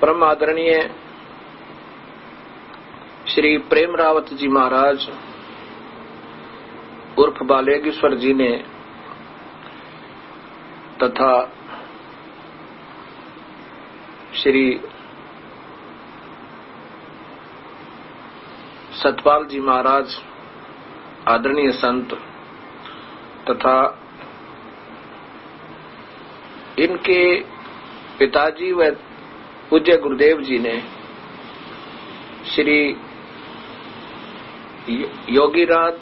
परम आदरणीय श्री प्रेम रावत जी महाराज उर्फ बालेश्वर जी ने तथा श्री सतपाल जी महाराज आदरणीय संत तथा इनके पिताजी व पूज्य गुरुदेव जी ने श्री योगीराज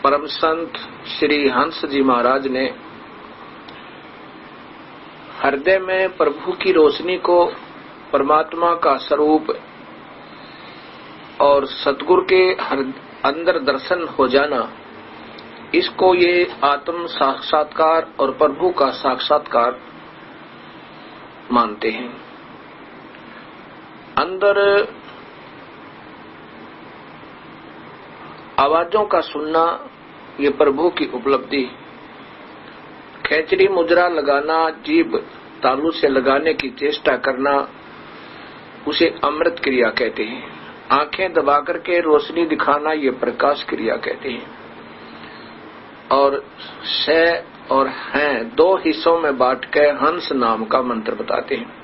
परम संत श्री हंस जी महाराज ने हृदय में प्रभु की रोशनी को, परमात्मा का स्वरूप और सतगुरु के अंदर दर्शन हो जाना, इसको ये आत्म साक्षात्कार और प्रभु का साक्षात्कार मानते हैं। अंदर आवाजों का सुनना ये प्रभु की उपलब्धि, खेचरी मुजरा लगाना, जीभ तालू से लगाने की चेष्टा करना, उसे अमृत क्रिया कहते हैं। आंखें दबा करके रोशनी दिखाना, ये प्रकाश क्रिया कहते हैं। और स और हैं दो हिस्सों में बांट के हंस नाम का मंत्र बताते हैं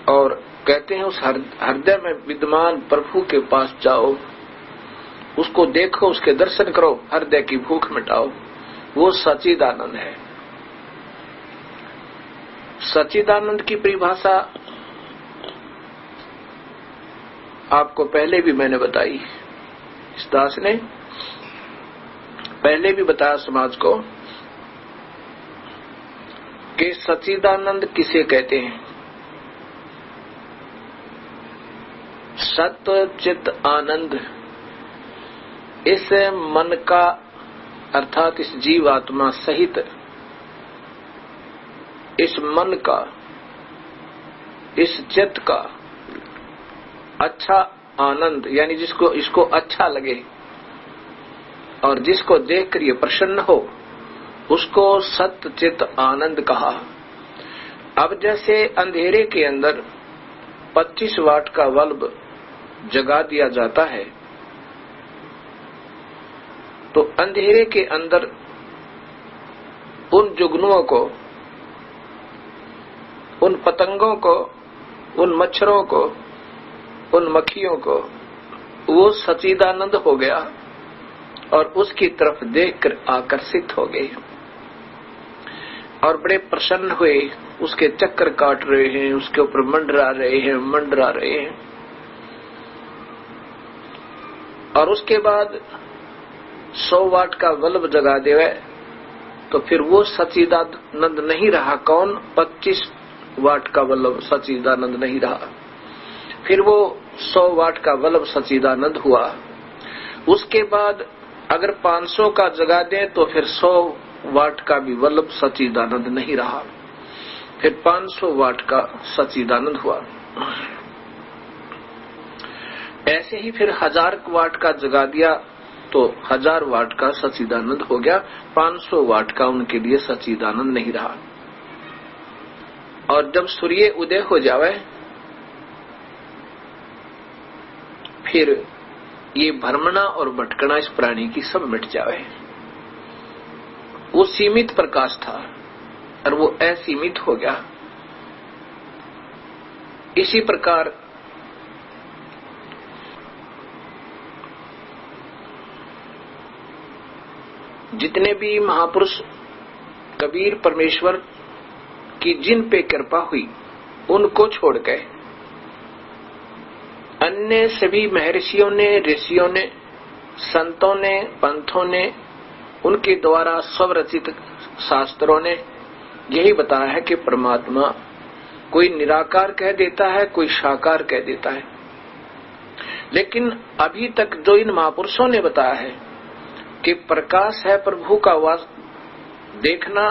और कहते हैं उस हृदय में विद्यमान प्रभु के पास जाओ, उसको देखो, उसके दर्शन करो, हृदय की भूख मिटाओ। वो सच्चिदानंद है। सच्चिदानंद की परिभाषा आपको पहले भी मैंने बताई, इस दास ने पहले भी बताया समाज को कि सच्चिदानंद किसे कहते हैं। सत्व चित आनंद, इस मन का अर्थात इस जीवात्मा सहित इस मन का, इस चित्त का अच्छा आनंद, यानी जिसको इसको अच्छा लगे और जिसको देखकर ये प्रसन्न हो, उसको सत्य चित आनंद कहा। अब जैसे अंधेरे के अंदर 25 वाट का बल्ब जगा दिया जाता है, तो अंधेरे के अंदर उन जुगनुओं को, उन पतंगों को, उन मच्छरों को, उन मक्खियों को वो सच्चिदानंद हो गया और उसकी तरफ देखकर आकर्षित हो गए और बड़े प्रसन्न हुए, उसके चक्कर काट रहे हैं, उसके ऊपर मंडरा रहे हैं। और उसके बाद 100 वाट का बल्ब जगा देवे तो फिर वो सच्चिदानंद नहीं रहा। कौन? 25 वाट का बल्ब सच्चिदानंद नहीं रहा, फिर वो 100 वाट का बल्ब सच्चिदानंद हुआ। उसके बाद अगर 500 का जगा दें तो फिर 100 वाट का भी बल्ब सच्चिदानंद नहीं रहा, फिर 500 वाट का सच्चिदानंद हुआ। ऐसे ही फिर 1000 वाट का जगा दिया तो 1000 वाट का सच्चिदानंद हो गया, 500 वाट का उनके लिए सच्चिदानंद नहीं रहा। और जब सूर्य उदय हो जावे फिर ये भ्रमणा और भटकना इस प्राणी की सब मिट जावे। वो सीमित प्रकाश था और वो असीमित हो गया। इसी प्रकार जितने भी महापुरुष कबीर परमेश्वर की जिन पे कृपा हुई उनको छोड़ गए, अन्य सभी महर्षियों ने, ऋषियों ने, संतों ने, पंथों ने, उनके द्वारा स्वरचित शास्त्रों ने यही बताया है कि परमात्मा कोई निराकार कह देता है, कोई साकार कह देता है। लेकिन अभी तक जो इन महापुरुषों ने बताया है कि प्रकाश है प्रभु का वास, देखना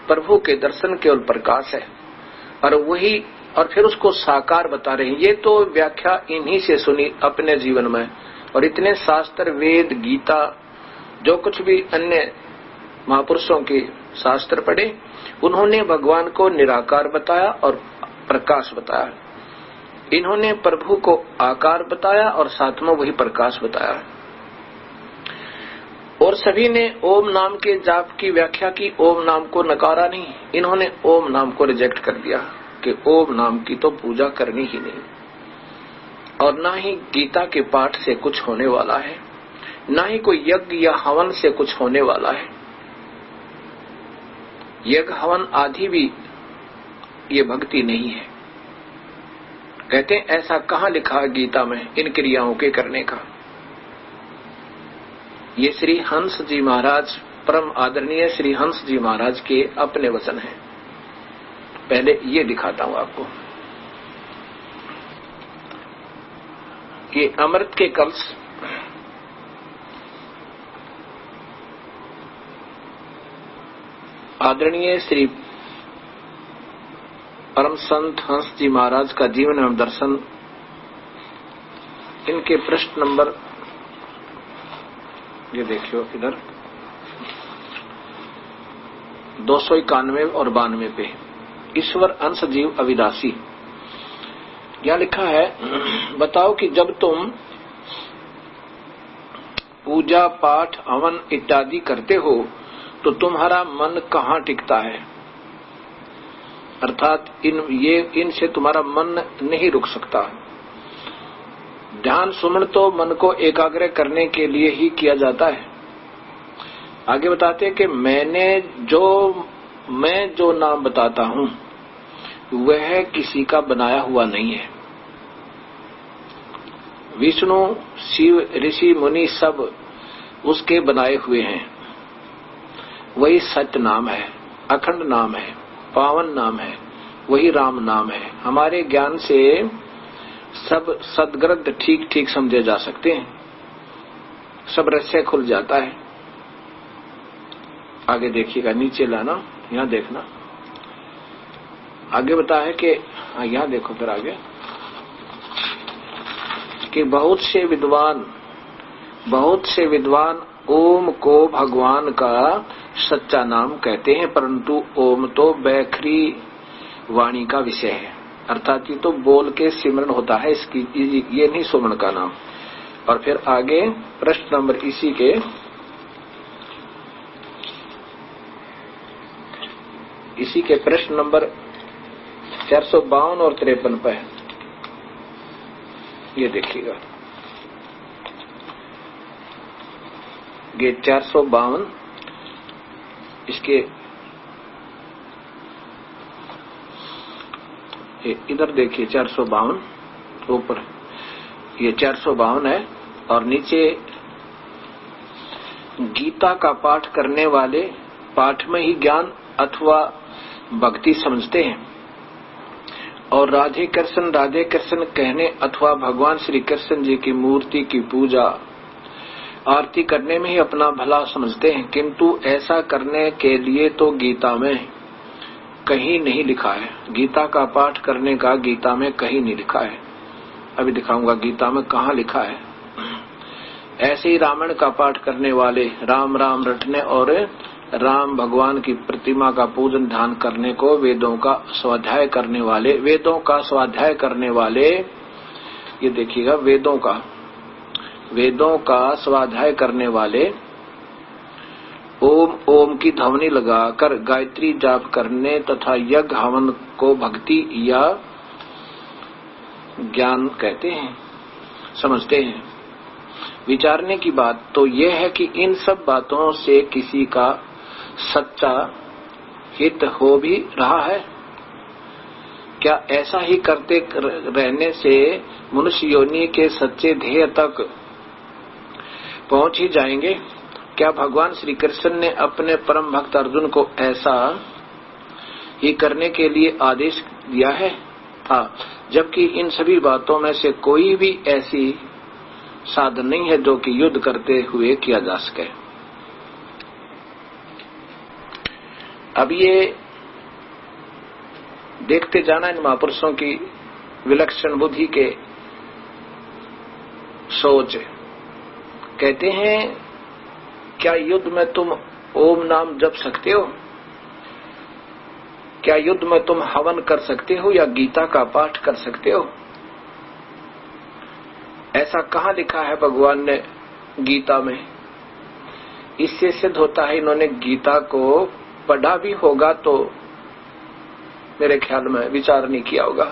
प्रभु के दर्शन केवल प्रकाश है, और वही और फिर उसको साकार बता रहे हैं। ये तो व्याख्या इन्हीं से सुनी अपने जीवन में, और इतने शास्त्र, वेद, गीता, जो कुछ भी अन्य महापुरुषों की शास्त्र पढ़े, उन्होंने भगवान को निराकार बताया और प्रकाश बताया। इन्होंने प्रभु को आकार बताया और साथ में वही प्रकाश बताया। और सभी ने ओम नाम के जाप की व्याख्या की, ओम नाम को नकारा नहीं। इन्होंने ओम नाम को रिजेक्ट कर दिया कि ओम नाम की तो पूजा करनी ही नहीं, और ना ही गीता के पाठ से कुछ होने वाला है, ना ही कोई यज्ञ या हवन से कुछ होने वाला है। यज्ञ हवन आदि भी ये भक्ति नहीं है। कहते हैं ऐसा कहाँ लिखा है गीता में इन क्रियाओं के करने का। ये श्री हंस जी महाराज, परम आदरणीय श्री हंस जी महाराज के अपने वचन हैं। पहले ये दिखाता हूं आपको। ये अमृत के कलश, आदरणीय श्री परम संत हंस जी महाराज का जीवन एवं दर्शन, इनके पृष्ठ नंबर, ये देखियो इधर 291 और 92 पे, ईश्वर अंश जीव अविनाशी। यह लिखा है, बताओ कि जब तुम पूजा पाठ हवन इत्यादि करते हो तो तुम्हारा मन कहाँ टिकता है? अर्थात इनसे तुम्हारा मन नहीं रुक सकता। ध्यान सुमन तो मन को एकाग्र करने के लिए ही किया जाता है। आगे बताते हैं कि मैं जो नाम बताता हूं वह किसी का बनाया हुआ नहीं है। विष्णु शिव ऋषि मुनि सब उसके बनाए हुए हैं। वही सत्य नाम है, अखंड नाम है, पावन नाम है, वही राम नाम है। हमारे ज्ञान से सब सदग्रंथ ठीक ठीक समझे जा सकते हैं, सब रहस्य खुल जाता है। आगे देखिएगा, नीचे लाना, यहां देखना। आगे बता है कि यहां देखो, फिर आगे कि बहुत से विद्वान ओम को भगवान का सच्चा नाम कहते हैं, परंतु ओम तो बैखरी वाणी का विषय है। अर्थात ये तो बोल के सिमरन होता है, इसकी ये नहीं सुमन का नाम। और फिर आगे प्रश्न नंबर इसी के प्रश्न नंबर 452 और 53 पर ये देखिएगा। ये 452 इसके इधर देखिए, 452 ऊपर ये 452 है, और नीचे गीता का पाठ करने वाले पाठ में ही ज्ञान अथवा भक्ति समझते हैं, और राधे कृष्ण कहने अथवा भगवान श्री कृष्ण जी की मूर्ति की पूजा आरती करने में ही अपना भला समझते हैं। किंतु ऐसा करने के लिए तो गीता में कहीं नहीं लिखा है। गीता का पाठ करने का गीता में कहीं नहीं लिखा है। अभी दिखाऊंगा गीता में कहाँ लिखा है। ऐसे ही रामायण का पाठ करने वाले, राम राम रटने और राम भगवान की प्रतिमा का पूजन ध्यान करने को वेदों का स्वाध्याय करने वाले, ये देखिएगा, वेदों का स्वाध्याय करने वाले ओम ओम की ध्वनि लगाकर गायत्री जाप करने तथा यज्ञ हवन को भक्ति या ज्ञान कहते हैं, समझते हैं। विचारने की बात तो यह है कि इन सब बातों से किसी का सच्चा हित हो भी रहा है क्या? ऐसा ही करते रहने से मनुष्य योनि के सच्चे ध्येय तक पहुंच ही जाएंगे। क्या भगवान श्री कृष्ण ने अपने परम भक्त अर्जुन को ऐसा ही करने के लिए आदेश दिया है था, जबकि इन सभी बातों में से कोई भी ऐसी साधन नहीं है जो कि युद्ध करते हुए किया जा सके। अब ये देखते जाना इन महापुरुषों की विलक्षण बुद्धि के सोच। कहते हैं क्या युद्ध में तुम ओम नाम जप सकते हो? क्या युद्ध में तुम हवन कर सकते हो या गीता का पाठ कर सकते हो? ऐसा कहाँ लिखा है भगवान ने गीता में? इससे सिद्ध होता है इन्होंने गीता को पढ़ा भी होगा तो मेरे ख्याल में विचार नहीं किया होगा।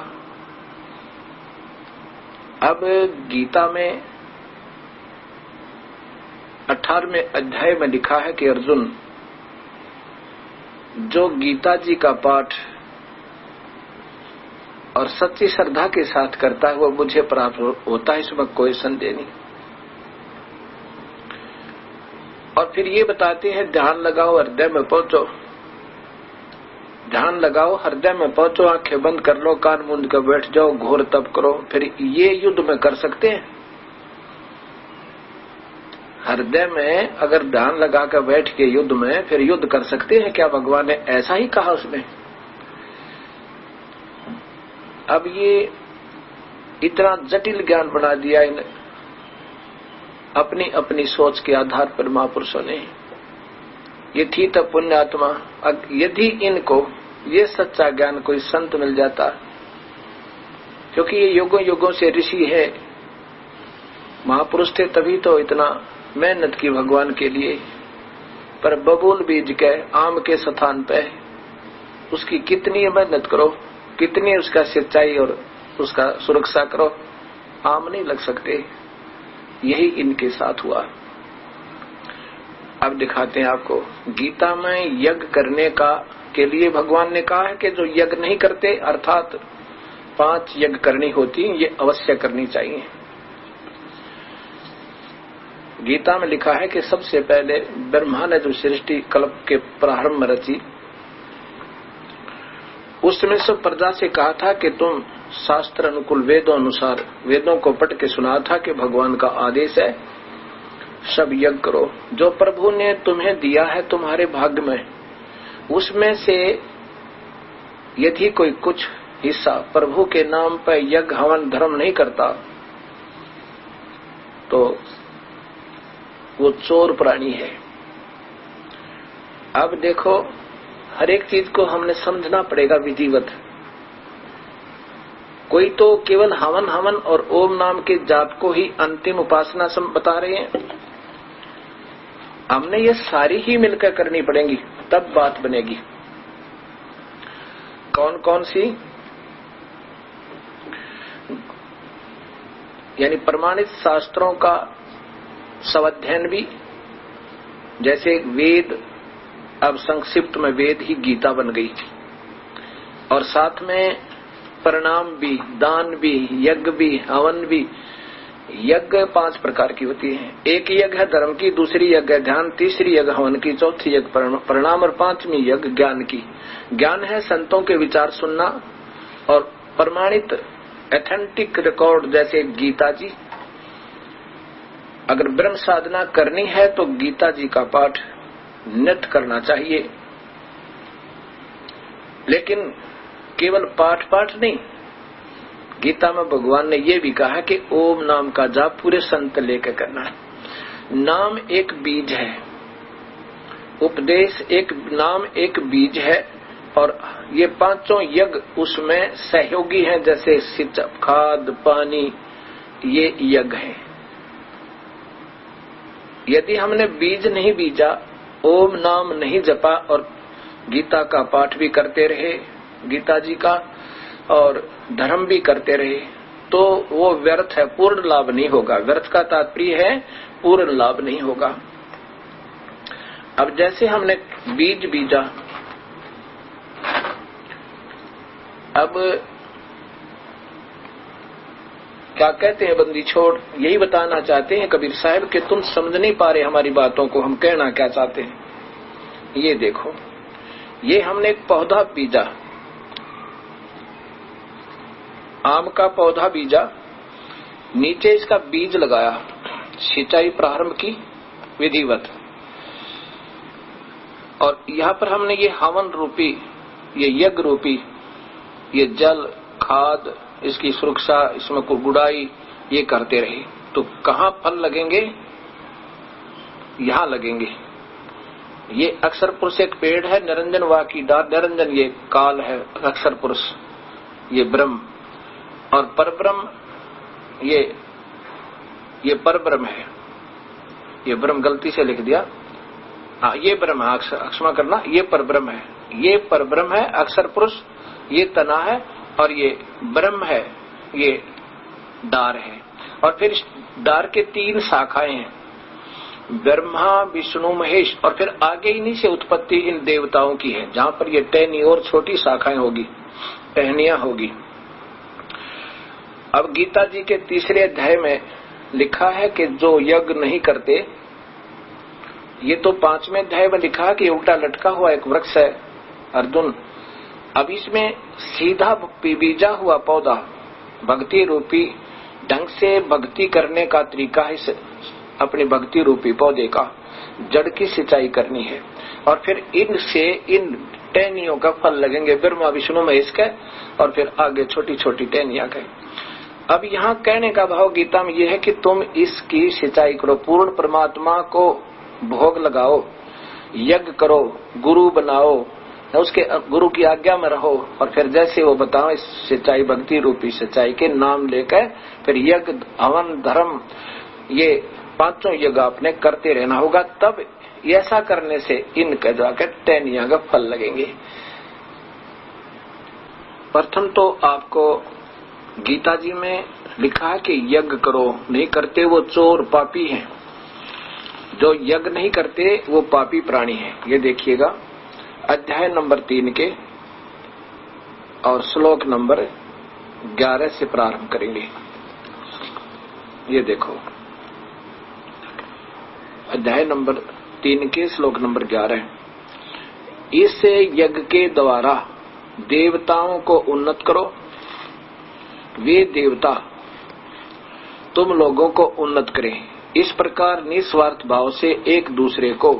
अब गीता में 18वें अध्याय में लिखा है कि अर्जुन, जो गीता जी का पाठ और सच्ची श्रद्धा के साथ करता है वो मुझे प्राप्त होता है, इसमें कोई संदेह नहीं। और फिर ये बताते हैं ध्यान लगाओ, हृदय में पहुंचो। ध्यान लगाओ, हृदय में पहुंचो, आंखें बंद कर लो, कान मूंद कर बैठ जाओ, घोर तप करो। फिर ये युद्ध में कर सकते हैं। हृदय में अगर ध्यान लगा कर बैठ के युद्ध में फिर युद्ध कर सकते हैं क्या? भगवान ने ऐसा ही कहा उसमें। अब ये इतना जटिल ज्ञान बना दिया इन अपनी अपनी सोच के आधार पर महापुरुषों ने। ये थी तब पुण्यात्मा। यदि इनको ये सच्चा ज्ञान कोई संत मिल जाता, क्योंकि ये युगों युगों से ऋषि है, महापुरुष थे, तभी तो इतना मेहनत की भगवान के लिए। पर बबूल बीज के आम के स्थान पे उसकी कितनी मेहनत करो, कितनी उसका सिंचाई और उसका सुरक्षा करो, आम नहीं लग सकते। यही इनके साथ हुआ। अब दिखाते हैं आपको। गीता में यज्ञ करने का के लिए भगवान ने कहा है कि जो यज्ञ नहीं करते, अर्थात 5 यज्ञ करनी होती, ये अवश्य करनी चाहिए। गीता में लिखा है कि सबसे पहले ब्रह्मा ने जो सृष्टि कल्प के प्रारंभ में रची, उस समय सब प्रजा से कहा था कि तुम शास्त्र अनुकूल वेदों अनुसार वेदों को पढ़ के सुना था कि भगवान का आदेश है सब यज्ञ करो। जो प्रभु ने तुम्हें दिया है तुम्हारे भाग्य में, उसमें से यदि कोई कुछ हिस्सा प्रभु के नाम पर यज्ञ हवन धर्म नहीं करता तो वो चोर प्राणी है। अब देखो, हर एक चीज को हमने समझना पड़ेगा विधिवत। कोई तो केवल हवन हवन और ओम नाम के जाप को ही अंतिम उपासना बता रहे हैं। हमने ये सारी ही मिलकर करनी पड़ेंगी, तब बात बनेगी। कौन कौन सी? यानी प्रमाणित शास्त्रों का स्वाध्ययन भी, जैसे वेद, अब संक्षिप्त में वेद ही गीता बन गई, और साथ में प्रणाम भी, दान भी, यज्ञ भी, हवन भी। यज्ञ 5 प्रकार की होती है। एक यज्ञ है धर्म की, दूसरी यज्ञ है ध्यान, तीसरी यज्ञ हवन की, चौथी यज्ञ प्रणाम और 5वीं यज्ञ ज्ञान की। ज्ञान है संतों के विचार सुनना और प्रमाणित एथेंटिक रिकॉर्ड जैसे गीता जी। अगर ब्रह्म साधना करनी है तो गीता जी का पाठ नित्य करना चाहिए। लेकिन केवल पाठ नहीं, गीता में भगवान ने यह भी कहा कि ओम नाम का जाप पूरे संत लेकर करना है। नाम एक बीज है, उपदेश एक, नाम एक बीज है, और ये 5 यज्ञ उसमें सहयोगी हैं, जैसे सिंचाई, खाद, पानी, ये यज्ञ है। यदि हमने बीज नहीं बीजा, ओम नाम नहीं जपा और गीता का पाठ भी करते रहे, गीता जी का, और धर्म भी करते रहे, तो वो व्यर्थ है, पूर्ण लाभ नहीं होगा। व्यर्थ का तात्पर्य है पूर्ण लाभ नहीं होगा। अब जैसे हमने बीज बीजा, अब क्या कहते हैं बंदी छोड़, यही बताना चाहते हैं कबीर साहब कि तुम समझ नहीं पा रहे हमारी बातों को, हम कहना क्या चाहते हैं। ये देखो, ये हमने एक पौधा बीजा, आम का पौधा बीजा, नीचे इसका बीज लगाया, सिंचाई प्रारंभ की विधिवत, और यहाँ पर हमने ये हवन रूपी, ये यज्ञ रूपी, ये जल, खाद, इसकी सुरक्षा, इसमें को गुड़ाई, ये करते रहे, तो कहाँ फल लगेंगे? यहाँ लगेंगे। ये अक्षर पुरुष एक पेड़ है, निरंजन वा की डाल, निरंजन ये काल है, अक्षर पुरुष ये ब्रह्म, और परब्रह्म ये परब्रह्म है। ये ब्रह्म गलती से लिख दिया, हाँ ये ब्रह्म है, क्षमा करना, ये परब्रह्म है, ये परब्रह्म है, अक्षर पुरुष ये तना है, और ये ब्रह्म है, ये डार है। और फिर इस डार के 3 शाखाएं हैं, ब्रह्मा विष्णु महेश, और फिर आगे इन्हीं से उत्पत्ति इन देवताओं की है, जहां पर ये टहनी और छोटी शाखाएं होगी, टहनियां होगी। अब गीता जी के 3रे अध्याय में लिखा है कि जो यज्ञ नहीं करते, ये तो 5वें अध्याय में लिखा है कि उल्टा लटका हुआ एक वृक्ष है अर्जुन। अब इसमें सीधा बीजा हुआ पौधा, भक्ति रूपी ढंग से भक्ति करने का तरीका है, अपनी भक्ति रूपी पौधे का जड़ की सिंचाई करनी है, और फिर इनसे इन टहनियों का फल लगेंगे, ब्रह्मा विष्णु महेश के, और फिर आगे छोटी छोटी टहनियां के। अब यहाँ कहने का भाव गीता में यह है कि तुम इसकी सिंचाई करो, पूर्ण परमात्मा को भोग लगाओ, यज्ञ करो, गुरु बनाओ, उसके गुरु की आज्ञा में रहो, और फिर जैसे वो बताओ इस सिंचाई भक्ति रूपी सिंचाई के नाम लेकर फिर यज्ञ हवन धर्म ये 5 यज्ञ आपने करते रहना होगा। तब ऐसा करने से इनके जाकर टहनियां का फल लगेंगे। प्रथम तो आपको गीता जी में लिखा है कि यज्ञ करो, नहीं करते वो चोर पापी हैं। जो यज्ञ नहीं करते वो पापी प्राणी हैं। ये देखिएगा अध्याय नंबर 3 के और श्लोक नंबर 11 से प्रारंभ करेंगे। ये देखो अध्याय नंबर 3 के श्लोक नंबर 11, इस यज्ञ के द्वारा देवताओं को उन्नत करो, वे देवता तुम लोगों को उन्नत करें। इस प्रकार निस्वार्थ भाव से एक दूसरे को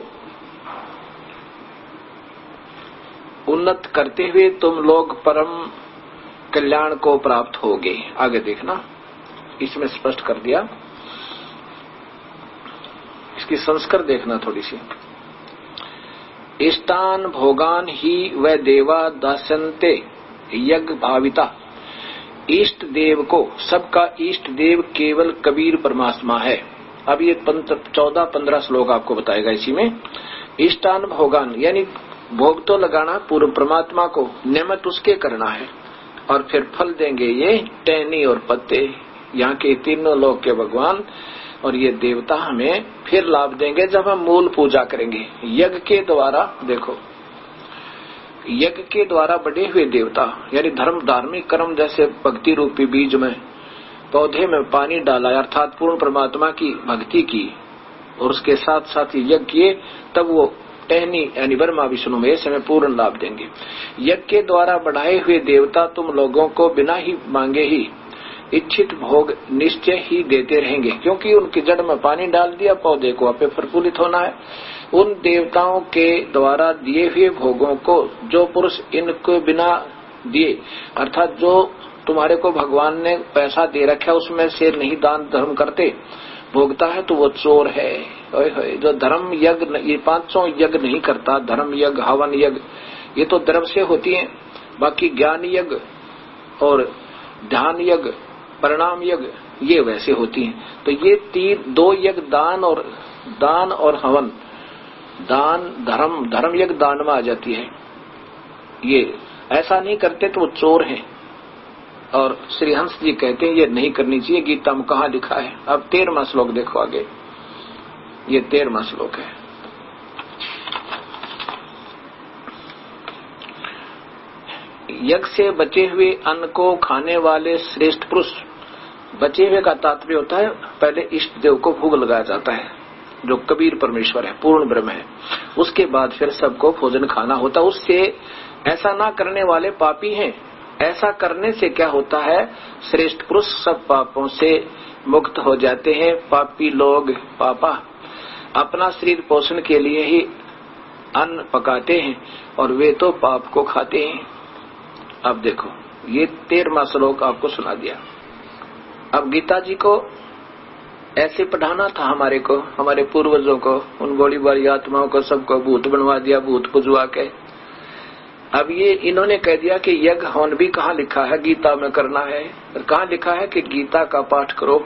उन्नत करते हुए तुम लोग परम कल्याण को प्राप्त होगे। आगे देखना, इसमें स्पष्ट कर दिया, इसकी संस्कार देखना थोड़ी सी। इष्टान भोगान ही व देवा दास्यन्ते यज्ञ भाविता। इष्ट देव को, सबका इष्ट देव केवल कबीर परमात्मा है। अब ये 14-15 श्लोक आपको बताएगा। इसी में इष्टान भोगान यानी भोग तो लगाना पूर्व परमात्मा को, नियमित उसके करना है, और फिर फल देंगे ये टहनी और पत्ते, यहाँ के तीनों लोक के भगवान और ये देवता हमें फिर लाभ देंगे जब हम मूल पूजा करेंगे। यज्ञ के द्वारा देखो, यज्ञ के द्वारा बढ़े हुए देवता यानी धर्म धार्मिक कर्म, जैसे भक्ति रूपी बीज में पौधे में पानी डाला अर्थात पूर्ण परमात्मा की भक्ति की, और उसके साथ साथ ही यज्ञ किए, तब वो टहनी यानी ब्रह्मा विष्णु में हमें पूर्ण लाभ देंगे। यज्ञ के द्वारा बढ़ाए हुए देवता तुम लोगों को बिना ही मांगे ही इच्छित भोग निश्चय ही देते रहेंगे, क्योंकि उनकी जड़ में पानी डाल दिया, पौधे को आपे प्रफुल्लित होना है। उन देवताओं के द्वारा दिए हुए भोगों को जो पुरुष इनको बिना दिए अर्थात जो तुम्हारे को भगवान ने पैसा दे रखा उसमें से नहीं दान धर्म करते भोगता है, तो वो चोर है। जो धर्म यज्ञ, ये 5 यज्ञ नहीं करता, धर्म यज्ञ हवन यज्ञ ये तो द्रव्य से होती है, बाकी ज्ञान यज्ञ और ध्यान यज्ञ परिणाम यज्ञ ये वैसे होती हैं। तो ये 2 यज्ञ दान और हवन, दान धर्म यज्ञ दान में आ जाती है। ये ऐसा नहीं करते तो वो चोर हैं, और श्री हंस जी कहते हैं ये नहीं करनी चाहिए। गीता में कहाँ लिखा है? अब 13वां श्लोक देखो आगे, ये 13वां श्लोक है। यज्ञ से बचे हुए अन्न को खाने वाले श्रेष्ठ पुरुष, बचे हुए का तात्पर्य होता है पहले इष्ट देव को भोग लगाया जाता है जो कबीर परमेश्वर है, पूर्ण ब्रह्म है, उसके बाद फिर सबको भोजन खाना होता है। उससे ऐसा ना करने वाले पापी हैं। ऐसा करने से क्या होता है? श्रेष्ठ पुरुष सब पापों से मुक्त हो जाते हैं। पापी लोग पापा अपना शरीर पोषण के लिए ही अन्न पकाते हैं और वे तो पाप को खाते हैं। अब देखो ये 13वां श्लोक आपको सुना दिया। अब गीता जी को ऐसे पढ़ाना था हमारे को, हमारे पूर्वजों को, उन गोली वाली आत्माओं को सबको भूत बनवा दिया, भूत पुजवा के। अब ये इन्होंने कह दिया कि यज्ञ हवन भी कहाँ लिखा है, गीता में करना है, और कहाँ लिखा है कि गीता का पाठ करो।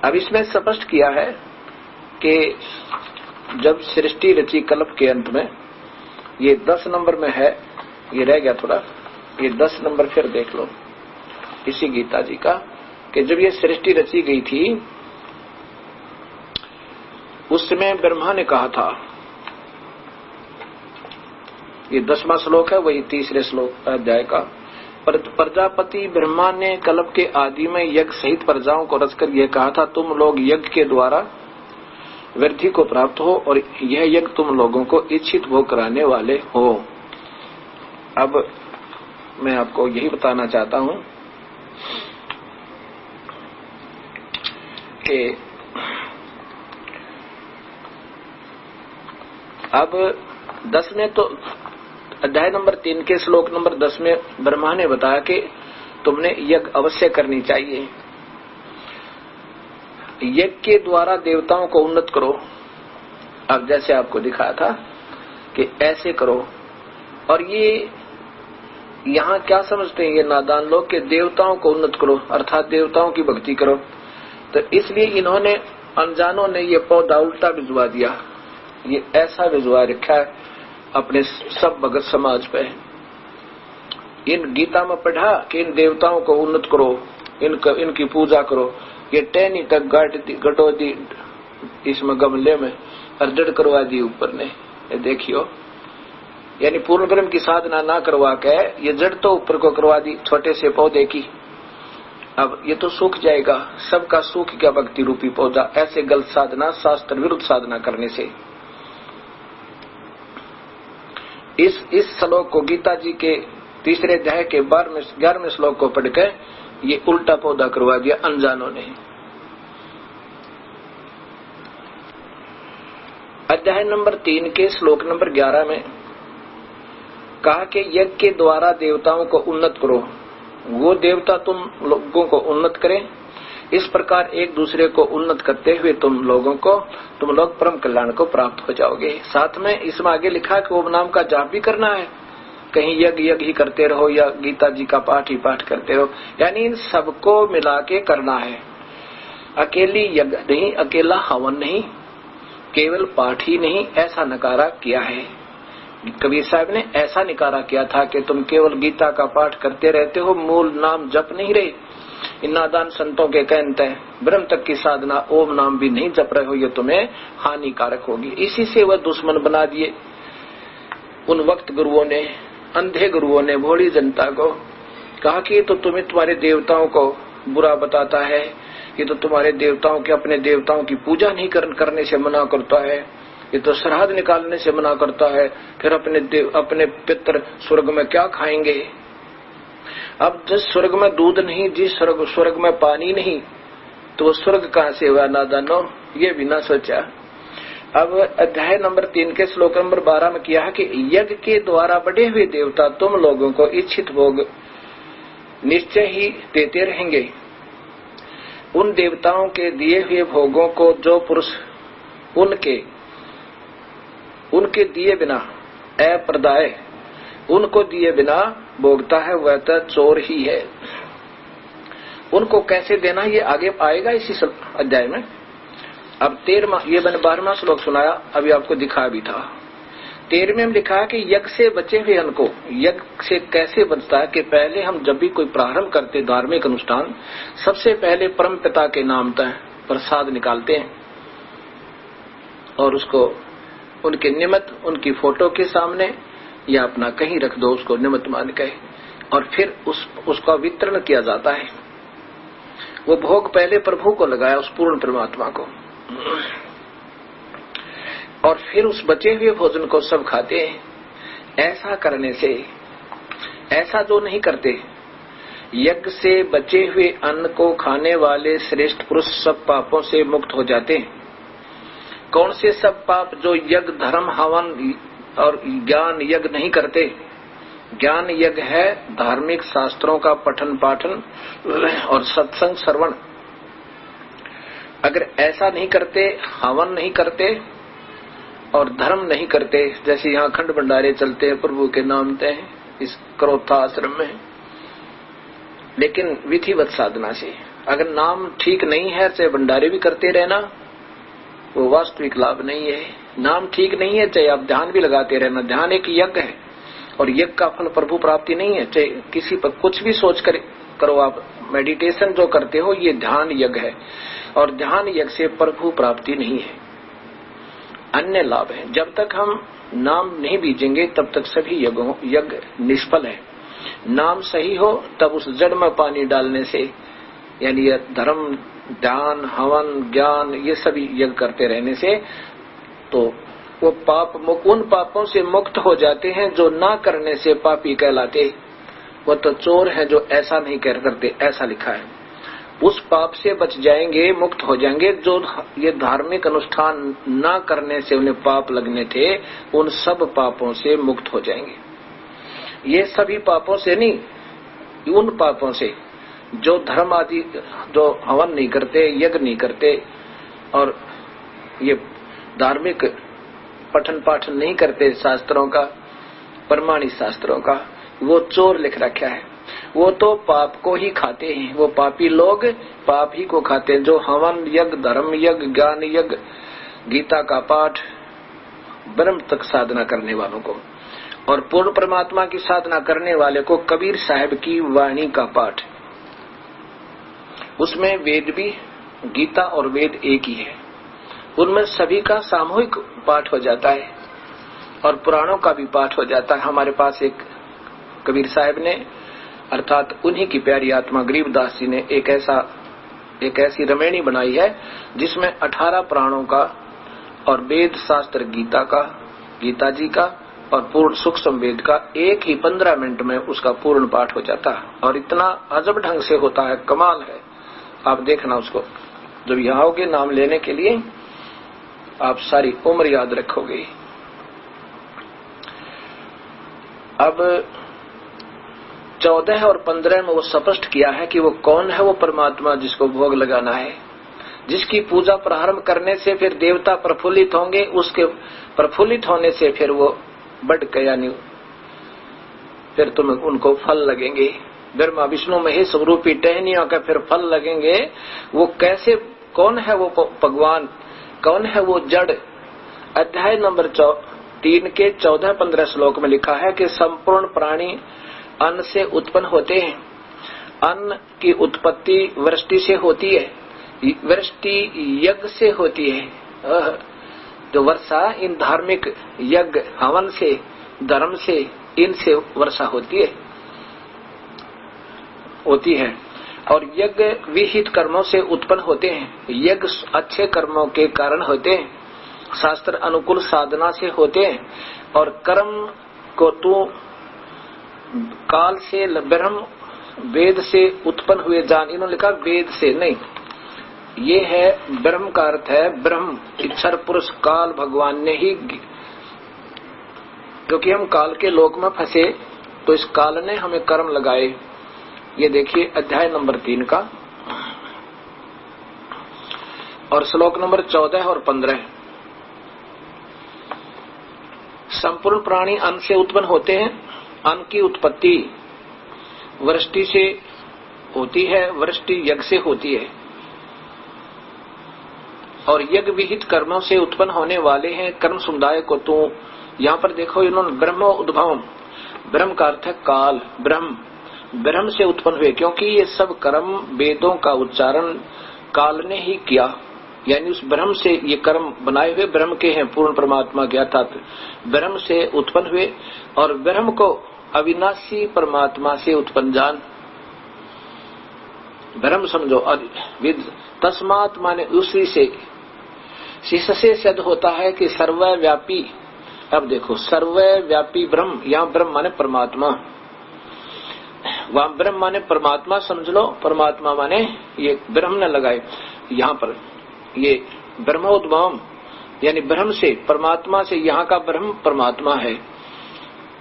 अब इसमें स्पष्ट किया है कि जब सृष्टि रची कल्प के अंत में, ये 10 नंबर में है, ये रह गया थोड़ा, ये 10 नंबर फिर देख लो इसी गीता जी का, कि जब ये सृष्टि रची गई थी उस समय ब्रह्मा ने कहा था, ये 10वां श्लोक है, वही 3रे श्लोक अध्याय का, प्रजापति ब्रह्मा ने कल्प के आदि में यज्ञ सहित प्रजाओं को रचकर यह कहा था, तुम लोग यज्ञ के द्वारा वृद्धि को प्राप्त हो और यह यज्ञ तुम लोगों को इच्छित भोग कराने वाले हो। अब मैं आपको यही बताना चाहता हूं कि अब 10 में तो अध्याय नंबर 3 के श्लोक नंबर 10 में ब्रह्मा ने बताया कि तुमने यज्ञ अवश्य करनी चाहिए, यज्ञ के द्वारा देवताओं को उन्नत करो। अब जैसे आपको दिखाया था कि ऐसे करो, और ये यहाँ क्या समझते हैं ये नादान लोग कि देवताओं को उन्नत करो अर्थात देवताओं की भक्ति करो, तो इसलिए इन्होंने अनजानों ने ये पौधा उल्टा भिजवा दिया, ये ऐसा भिजवा रखा है अपने सब भगत समाज पे। इन गीता में पढ़ा कि इन देवताओं को उन्नत करो, इनकी पूजा करो, ये टहनी तक गटो दी इसमें गमले में और जड़ करवा दी ऊपर ने, ये देखियो, यानी पूर्ण ब्रह्म की साधना ना करवा के ये जड़ तो ऊपर को करवा दी छोटे से पौधे की। अब ये तो सूख जाएगा, सबका सूख गया भक्ति रूपी पौधा, ऐसे गलत साधना, शास्त्र विरुद्ध साधना करने से। इस श्लोक को गीता जी के 3रे अध्याय के 11वें श्लोक को पढ़कर ये उल्टा पौधा करवा दिया अनजानों ने। अध्याय नंबर 3 के श्लोक नंबर 11 में कहा कि यज्ञ के द्वारा देवताओं को उन्नत करो, वो देवता तुम लोगों को उन्नत करें, इस प्रकार एक दूसरे को उन्नत करते हुए तुम लोग परम कल्याण को प्राप्त हो जाओगे। साथ में इसमें आगे लिखा कि ओम नाम का जाप भी करना है, कहीं यज्ञ ही करते रहो या गीता जी का पाठ ही पाठ करते रहो, यानी इन सबको मिला के करना है। अकेली यज्ञ नहीं, अकेला हवन नहीं, केवल पाठ ही नहीं, ऐसा नकारा किया है। कबीर साहब ने ऐसा निकारा किया था कि तुम केवल गीता का पाठ करते रहते हो, मूल नाम जप नहीं रहे। इन नादान संतों के कहते ब्रह्म तक की साधना ओम नाम भी नहीं जप रहे हो, ये तुम्हें हानिकारक होगी। इसी से वह दुश्मन बना दिए उन वक्त गुरुओं ने, अंधे गुरुओं ने भोली जनता को कहा कि तो तुम्हें तुम्हारे देवताओं को बुरा बताता है, ये तो तुम्हारे देवताओं के अपने देवताओं की पूजा नहीं करने से मना करता है, ये तो श्राद्ध निकालने से मना करता है, फिर अपने पितर स्वर्ग में क्या खाएंगे। अब जिस स्वर्ग में दूध नहीं, जिस स्वर्ग में पानी नहीं, तो वो स्वर्ग कहां से हुआ नादानो, ये भी ना सोचा। अब अध्याय नंबर 3 के श्लोक नंबर 12 में किया है कि यज्ञ के द्वारा बढ़े हुए देवता तुम लोगों को इच्छित भोग निश्चय ही देते रहेंगे। उन देवताओं के दिए हुए भोगों को जो पुरुष उनके दिए बिना अप्रदाय उनको दिए बिना भोगता है, वह तो चोर ही है। उनको कैसे देना ये आगे आएगा इसी अध्याय में। अब 13वां, ये मैंने 12वां श्लोक सुनाया, अभी आपको दिखा भी था। 13वें में लिखा है कि यज्ञ से बचे हुए अन्न को, यज्ञ से कैसे बचता है कि पहले हम जब भी कोई प्रारंभ करते धार्मिक अनुष्ठान, सबसे पहले परम पिता के नाम तक प्रसाद निकालते हैं और उसको उनके निमित्त, उनकी फोटो के सामने या अपना कहीं रख दो उसको निमित्त मान के, और फिर उसका वितरण किया जाता है। वो भोग पहले प्रभु को लगाया, उस पूर्ण परमात्मा को, और फिर उस बचे हुए भोजन को सब खाते हैं। ऐसा करने से, ऐसा जो नहीं करते, यज्ञ से बचे हुए अन्न को खाने वाले श्रेष्ठ पुरुष सब पापों से मुक्त हो जाते हैं। कौन से सब पाप? जो यज्ञ, धर्म, हवन और ज्ञान यज्ञ नहीं करते। ज्ञान यज्ञ है धार्मिक शास्त्रों का पठन पाठन और सत्संग श्रवण, अगर ऐसा नहीं करते, हवन नहीं करते और धर्म नहीं करते, जैसे यहाँ खंड भंडारे चलते हैं प्रभु के नाम ते इस क्रोथा आश्रम में, लेकिन विधिवत साधना से, अगर नाम ठीक नहीं है चाहे भंडारे भी करते रहना, वो वास्तविक लाभ नहीं है। नाम ठीक नहीं है चाहे आप ध्यान भी लगाते रहना, ध्यान एक यज्ञ है और यज्ञ का फल प्रभु प्राप्ति नहीं है। चाहे किसी पर कुछ भी सोच कर करो, आप मेडिटेशन जो करते हो ये ध्यान यज्ञ है और ध्यान यज्ञ से प्रभु प्राप्ति नहीं है, अन्य लाभ है। जब तक हम नाम नहीं बीजेंगे तब तक सभी यज्ञ निष्फल है। नाम सही हो तब उस जड़ में पानी डालने से, यानी धर्म, ध्यान, हवन, ज्ञान, ये सभी यज्ञ करते रहने से तो वो उन पापों से मुक्त हो जाते हैं जो ना करने से पापी कहलाते। वो तो चोर है जो ऐसा नहीं करते, ऐसा लिखा है। उस पाप से बच जाएंगे, मुक्त हो जाएंगे। जो ये धार्मिक अनुष्ठान ना करने से उन्हें पाप लगने थे, उन सब पापों से मुक्त हो जाएंगे। ये सभी पापों से नहीं, उन पापों से जो धर्म आदि, जो हवन नहीं करते, यज्ञ नहीं करते और ये धार्मिक पठन पाठन नहीं करते शास्त्रों का, प्रमाणित शास्त्रों का, वो चोर लिख रखा है। वो तो पाप को ही खाते हैं, वो पापी लोग पाप ही को खाते हैं। जो हवन यज्ञ, धर्म यज्ञ, ज्ञान यज्ञ, गीता का पाठ, ब्रह्म तक साधना करने वालों को और पूर्ण परमात्मा की साधना करने वाले को कबीर साहब की वाणी का पाठ, उसमें वेद भी, गीता और वेद एक ही है, उनमें सभी का सामूहिक पाठ हो जाता है और पुराणों का भी पाठ हो जाता है। हमारे पास एक कबीर साहब ने, अर्थात उन्हीं की प्यारी आत्मा गरीबदास जी ने एक ऐसी रमेणी बनाई है जिसमें 18 पुराणों का और वेद शास्त्र गीता का, गीता जी का और पूर्ण सूक्ष्म वेद का एक ही 15 मिनट में उसका पूर्ण पाठ हो जाता है और इतना अजब ढंग से होता है, कमाल है। आप देखना उसको, जब यहाँ आओगे नाम लेने के लिए आप सारी उम्र याद रखोगे। अब 14 और 15 में वो स्पष्ट किया है कि वो कौन है, वो परमात्मा जिसको भोग लगाना है, जिसकी पूजा प्रारंभ करने से फिर देवता प्रफुल्लित होंगे, उसके प्रफुल्लित होने से फिर वो बढ़ के, यानी फिर तुम्हें उनको फल लगेंगे, ब्रह्मा विष्णु महेश रूपी टहनियों का फिर फल लगेंगे। वो कैसे, कौन है वो भगवान, कौन है वो जड़? अध्याय नंबर 3 के 14-15 श्लोक में लिखा है कि संपूर्ण प्राणी अन्न से उत्पन्न होते हैं। अन्न की उत्पत्ति वृष्टि से होती है, वृष्टि यज्ञ से होती है। जो वर्षा इन धार्मिक यज्ञ, हवन से, धर्म से, इनसे वर्षा होती है और यज्ञ विहित कर्मों से उत्पन्न होते हैं। यज्ञ अच्छे कर्मों के कारण होते हैं, शास्त्र अनुकूल साधना से होते हैं और कर्म को तू काल से, ब्रह्म वेद से उत्पन्न हुए जान। इन्होंने लिखा वेद से नहीं, ये है ब्रह्म का अर्थ है ब्रह्म, इच्छर पुरुष काल भगवान ने ही, क्योंकि हम काल के लोक में फंसे तो इस काल ने हमें कर्म लगाए। ये देखिए अध्याय नंबर 3 का और श्लोक नंबर 14 और 15। संपूर्ण प्राणी अन्न से उत्पन्न होते हैं। अन्न की उत्पत्ति वृष्टि से होती है, वृष्टि यज्ञ से होती है और यज्ञ विहित कर्मों से उत्पन्न होने वाले हैं कर्म समुदाय को। तो यहाँ पर देखो इन्होंने ब्रह्म उद्भव, ब्रह्म का अर्थ है काल, ब्रह्म से उत्पन्न हुए, क्योंकि ये सब कर्म वेदों का उच्चारण काल ने ही किया, यानी उस ब्रह्म से ये कर्म बनाए हुए ब्रह्म के हैं, पूर्ण परमात्मा के, अर्थात ब्रह्म से उत्पन्न हुए और ब्रह्म को अविनाशी परमात्मा से उत्पन्न जान, ब्रह्म समझो। तस्मात् माने उसी से, से सिद्ध होता है कि सर्वव्यापी। अब देखो सर्वव्यापी ब्रह्म, यहाँ ब्रह्म माने परमात्मा, वहां ब्रह्म माने परमात्मा समझ लो, परमात्मा माने ये ब्रह्म ने लगाए। यहाँ पर ये ब्रह्मोद्भव यानी ब्रह्म से, परमात्मा से, यहाँ का ब्रह्म परमात्मा है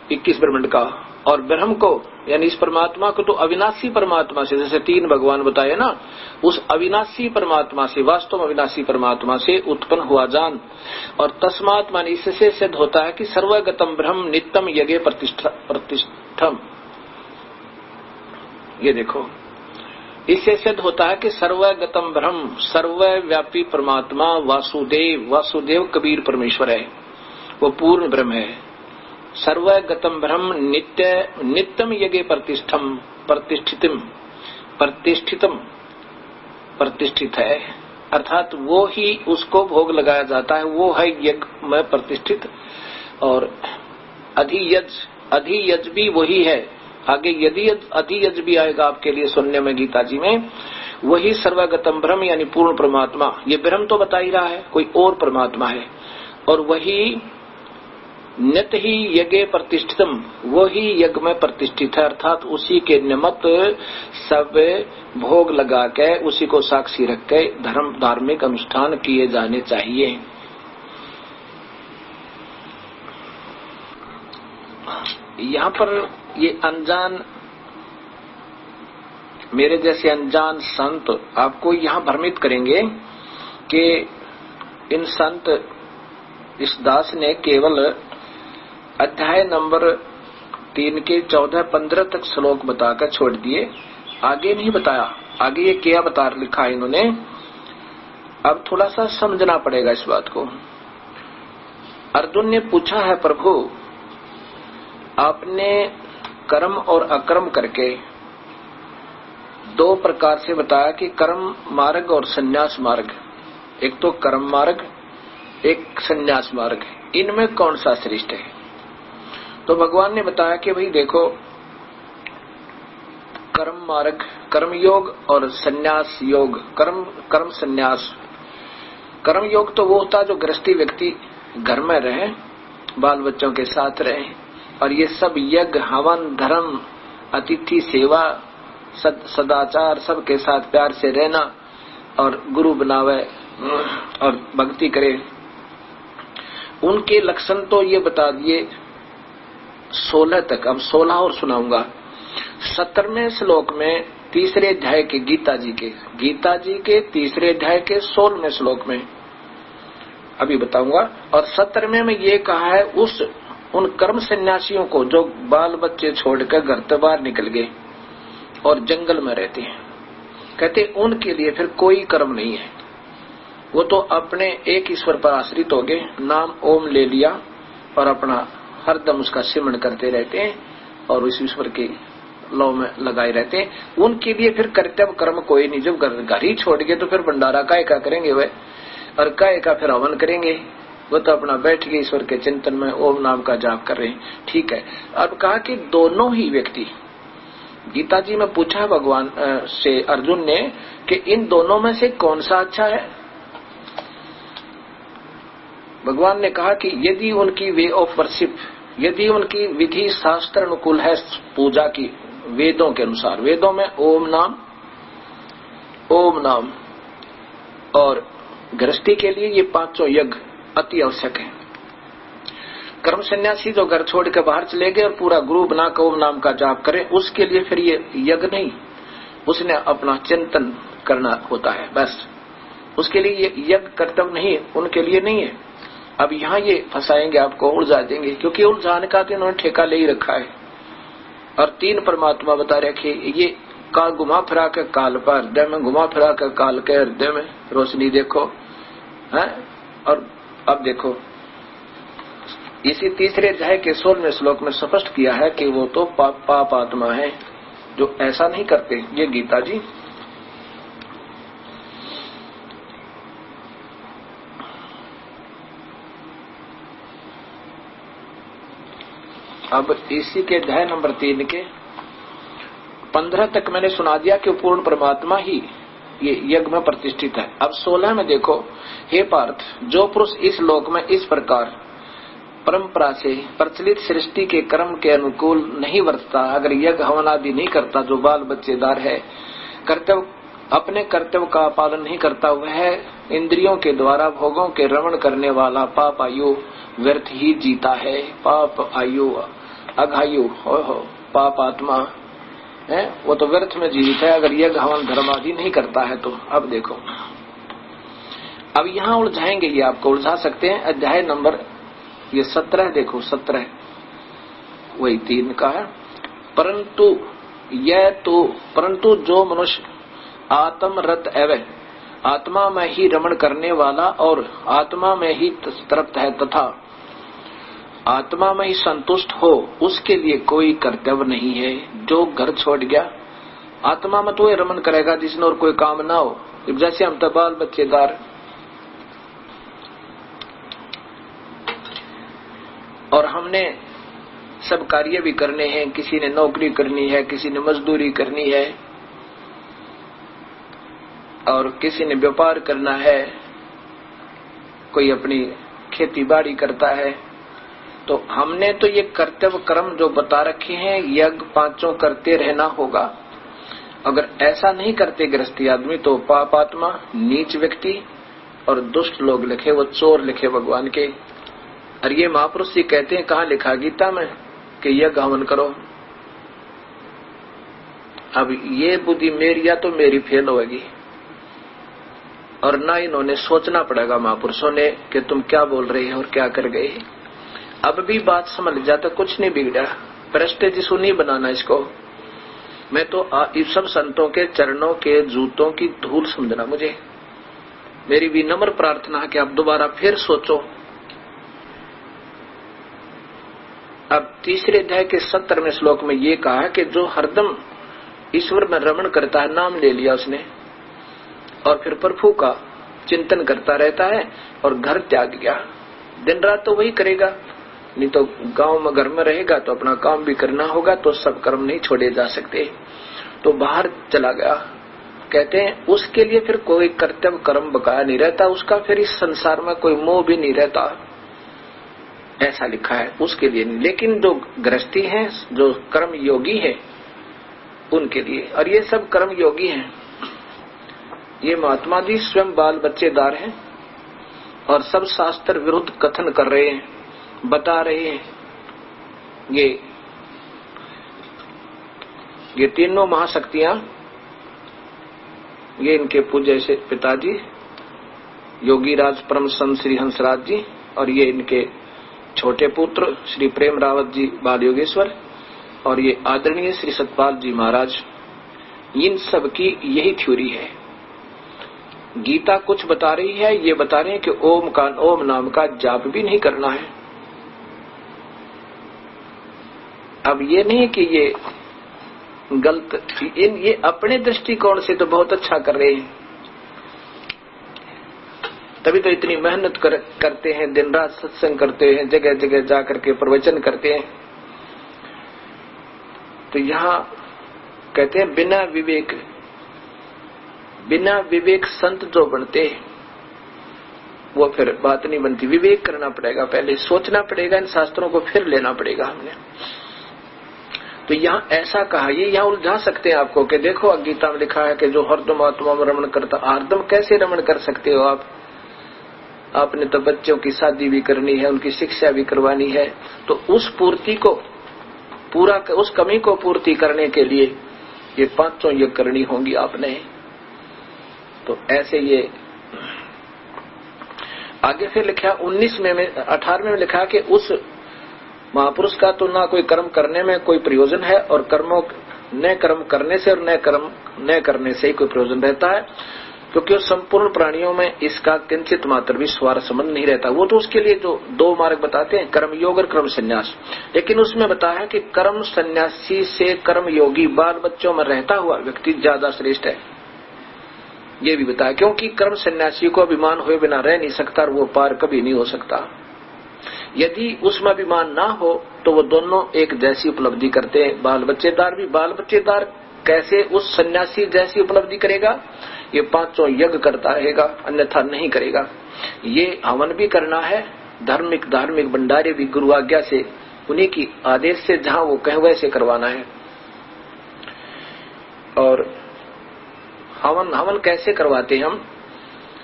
21 ब्रह्मांड का, और ब्रह्म को यानी इस परमात्मा को तो अविनाशी परमात्मा से, जैसे 3 भगवान बताए ना, उस अविनाशी परमात्मा से, वास्तव में अविनाशी परमात्मा से उत्पन्न हुआ जान। और तस्मात् माने इससे सिद्ध होता है कि सर्वगतम ब्रह्म नित्यम यज्ञ प्रतिष्ठम। ये देखो, इससे सिद्ध होता है कि सर्वगतम ब्रह्म, सर्वव्यापी परमात्मा वासुदेव, वासुदेव कबीर परमेश्वर है, वो पूर्ण ब्रह्म है। सर्वगतम ब्रह्म नित्यम यज्ञ प्रतिष्ठित है, अर्थात वो ही उसको भोग लगाया जाता है, वो है यज्ञ में प्रतिष्ठित। और अधियज भी वही है। आगे यदि अधियज भी आएगा आपके लिए सुनने में गीता जी में। वही सर्वगतम ब्रह्म यानी पूर्ण परमात्मा, ये ब्रह्म तो बता ही रहा है, कोई और परमात्मा है। और वही नित्य ही यज्ञ प्रतिष्ठितम, वो ही यज्ञ में प्रतिष्ठित है, अर्थात उसी के निमित्त सब भोग लगा के, उसी को साक्षी रख के धार्मिक अनुष्ठान किए जाने चाहिए। यहाँ पर ये अनजान, मेरे जैसे अनजान संत आपको यहाँ भ्रमित करेंगे कि इन संत, इस दास ने केवल अध्याय नंबर 3 के 14-15 तक श्लोक बताकर छोड़ दिए, आगे नहीं बताया। आगे ये क्या बता लिखा है इन्होंने, अब थोड़ा सा समझना पड़ेगा इस बात को। अर्जुन ने पूछा है, प्रभु आपने कर्म और अकर्म करके 2 प्रकार से बताया कि कर्म मार्ग और संन्यास मार्ग। एक तो कर्म मार्ग, एक संन्यास मार्ग, इनमें कौन सा श्रेष्ठ है? तो भगवान ने बताया कि भाई देखो, कर्म मार्ग, कर्म योग और संन्यास योग, कर्म संन्यास। कर्म योग तो वो होता है जो गृहस्थी व्यक्ति घर में रहे, बाल बच्चों के साथ रहे, और ये सब यज्ञ, हवन, धर्म, अतिथि सेवा, सदाचार, सबके साथ प्यार से रहना, और गुरु बनावे और भक्ति करे। उनके लक्षण तो ये बता दिए 16 तक। अब 16 और सुनाऊंगा। 17वें श्लोक में 3रे अध्याय के गीता जी के 3रे अध्याय के 16वें श्लोक में अभी बताऊंगा। और 17वें में ये कहा है उन कर्म सन्यासियों को जो बाल बच्चे छोड़कर घर से बाहर निकल गए और जंगल में रहते हैं, कहते उनके लिए फिर कोई कर्म नहीं है। वो तो अपने एक ईश्वर पर आश्रित हो गए, नाम ओम ले लिया और अपना हरदम उसका सिमरण करते रहते हैं और उस ईश्वर के लौ में लगाए रहते हैं। उनके लिए फिर कर्तव्य कर्म कोई नहीं। जब घर ही छोड़ गए तो फिर भंडारा काय का करेंगे वे, और काय का फिर हवन करेंगे? वो तो अपना बैठ के ईश्वर के चिंतन में ओम नाम का जाप कर रहे हैं। ठीक है। अब कहा कि दोनों ही व्यक्ति, गीता जी में पूछा भगवान से अर्जुन ने कि इन दोनों में से कौन सा अच्छा है? भगवान ने कहा कि यदि उनकी वे ऑफ वर्शिप, यदि उनकी विधि शास्त्र अनुकूल है पूजा की, वेदों के अनुसार, वेदों में ओम नाम और गृहस्थी के लिए ये 5 यज्ञ अति आवश्यक है। कर्म सन्यासी जो घर छोड़ के बाहर चले गए और पूरा गुरु बनाकर ओम नाम का जाप करे, उसके लिए फिर ये यज्ञ नहीं, उसने अपना चिंतन करना होता है बस। उसके लिए ये यज्ञ कर्तव्य नहीं, उनके लिए नहीं है। अब यहाँ ये फंसाएंगे आपको, उलझा देंगे, क्योंकि उलझाने का तो इन्होंने ठेका ले ही रखा है। और 3 परमात्मा बता रखे, ये काल घुमा फिरा के काल पर हृदय में, घुमा फिरा के काल के हृदय में रोशनी देखो है। और अब देखो इसी 3रे अध्याय के 16वें श्लोक में स्पष्ट किया है कि वो तो पाप आत्मा है जो ऐसा नहीं करते। ये गीता जी अब इसी के अध्याय नंबर 3 के 15 तक मैंने सुना दिया कि पूर्ण परमात्मा ही ये यज्ञ में प्रतिष्ठित है। अब 16 में देखो, हे पार्थ, जो पुरुष इस लोक में इस प्रकार परंपरा से प्रचलित सृष्टि के कर्म के अनुकूल नहीं वर्तता, अगर यज्ञ हवन आदि नहीं करता, जो बाल बच्चेदार है, अपने कर्तव्य का पालन नहीं करता, वह इंद्रियों के द्वारा भोगों के रमण करने वाला पाप आयु व्यर्थ ही जीता है। पाप आयु अघायु हो पाप आत्मा है, वो तो व्यर्थ में जीवित है अगर यज्ञ हवन धर्म आदि नहीं करता है तो। अब देखो, अब यहाँ उलझाएंगे, ये आपको उलझा सकते हैं। अध्याय नंबर ये 17 देखो, 17 वही 3 का है। परंतु जो मनुष्य आत्मरत एवं आत्मा में ही रमण करने वाला और आत्मा में ही तृप्त है तथा आत्मा में ही संतुष्ट हो, उसके लिए कोई कर्तव्य नहीं है। जो घर छोड़ गया आत्मा में तो रमन करेगा जिसने और कोई काम ना हो। जैसे हम तो बाल बच्चेदार और हमने सब कार्य भी करने हैं, किसी ने नौकरी करनी है, किसी ने मजदूरी करनी है और किसी ने व्यापार करना है, कोई अपनी खेती बाड़ी करता है। तो हमने तो ये कर्तव्य कर्म जो बता रखे हैं यज्ञ 5 करते रहना होगा। अगर ऐसा नहीं करते गृहस्थी आदमी तो पापात्मा, नीच व्यक्ति और दुष्ट लोग लिखे, वो चोर लिखे भगवान के। और ये महापुरुष जी कहते हैं, कहाँ लिखा गीता में कि यज्ञ हवन करो। अब ये बुद्धि मेरी या तो मेरी फेल होगी और ना इन्होंने सोचना पड़ेगा महापुरुषों ने कि तुम क्या बोल रहे हो और क्या कर गए। अब भी बात समझ जाता, कुछ नहीं बिगड़ा, प्रेस्टेज इशू नहीं बनाना इसको। मैं तो इस सब संतों के चरणों के जूतों की धूल समझना। मुझे मेरी विनम्र प्रार्थना है कि आप दोबारा फिर सोचो। अब तीसरे अध्याय के 17वें श्लोक में ये कहा है कि जो हरदम ईश्वर में रमण करता है, नाम ले लिया उसने और फिर प्रभु का चिंतन करता रहता है और घर त्याग गया, दिन रात तो वही करेगा, नहीं तो गांव में घर में रहेगा तो अपना काम भी करना होगा, तो सब कर्म नहीं छोड़े जा सकते। तो बाहर चला गया, कहते हैं उसके लिए फिर कोई कर्तव्य कर्म बकाया नहीं रहता, उसका फिर इस संसार में कोई मोह भी नहीं रहता, ऐसा लिखा है उसके लिए नहीं। लेकिन जो गृहस्थी है, जो कर्म योगी है, उनके लिए। और ये सब कर्म योगी हैं, ये महात्मा जी स्वयं बाल बच्चेदार हैं और सब शास्त्र विरुद्ध कथन कर रहे हैं, बता रहे हैं। ये तीनों महाशक्तियां, ये इनके पूज्य से पिताजी योगी राज परम संत श्री हंसराज जी और ये इनके छोटे पुत्र श्री प्रेम रावत जी बाल योगेश्वर और ये आदरणीय श्री सतपाल जी महाराज, इन सब की यही थ्योरी है। गीता कुछ बता रही है, ये बता रहे हैं कि ओम नाम का जाप भी नहीं करना है। अब ये नहीं कि ये गलत, ये अपने दृष्टिकोण से तो बहुत अच्छा कर रहे हैं, तभी तो इतनी मेहनत करते हैं, दिन रात सत्संग करते हैं, जगह जगह जा करके प्रवचन करते हैं। तो यहाँ कहते हैं बिना विवेक संत जो बनते वो फिर बात नहीं बनती। विवेक करना पड़ेगा, पहले सोचना पड़ेगा, इन शास्त्रों को फिर लेना पड़ेगा हमने। तो यहाँ ऐसा कहा, ये यहाँ उलझा सकते हैं आपको कि देखो गीता में लिखा है कि जो हरदम आत्मा में रमण करता। हरदम कैसे रमण कर सकते हो आप? आपने तो बच्चों की शादी भी करनी है, उनकी शिक्षा भी करवानी है, तो उस पूर्ति को पूरा, उस कमी को पूर्ति करने के लिए ये 5 यज्ञ करनी होंगी आपने। तो ऐसे ये आगे फिर लिखा 18वें में लिखा कि उस महापुरुष का तो ना कोई कर्म करने में कोई प्रयोजन है और न कर्म करने से और न कर्म न करने से ही कोई प्रयोजन रहता है, क्योंकि संपूर्ण प्राणियों में इसका किंचित मात्र भी स्वार्थ संबंध नहीं रहता। वो तो उसके लिए जो 2 मार्ग बताते हैं, कर्म योग और कर्म संन्यास, लेकिन उसमें बताया है कि कर्म संन्यासी से कर्म योगी बाल बच्चों में रहता हुआ व्यक्ति ज्यादा श्रेष्ठ है। ये भी बताया, क्योंकि कर्म सन्यासी को अभिमान हुए बिना रह नहीं सकता और वो पार कभी नहीं हो सकता। यदि उसमें अभिमान ना हो तो वो दोनों एक जैसी उपलब्धि करते हैं। बाल बच्चेदार भी बाल बच्चेदार कैसे उस सन्यासी जैसी उपलब्धि करेगा? ये 5 यज्ञ करता रहेगा, अन्यथा नहीं करेगा। ये हवन भी करना है, धार्मिक भंडारे भी गुरु आज्ञा से, उन्हीं की आदेश से जहां वो कहे वैसे करवाना है। और हवन कैसे करवाते हैं हम?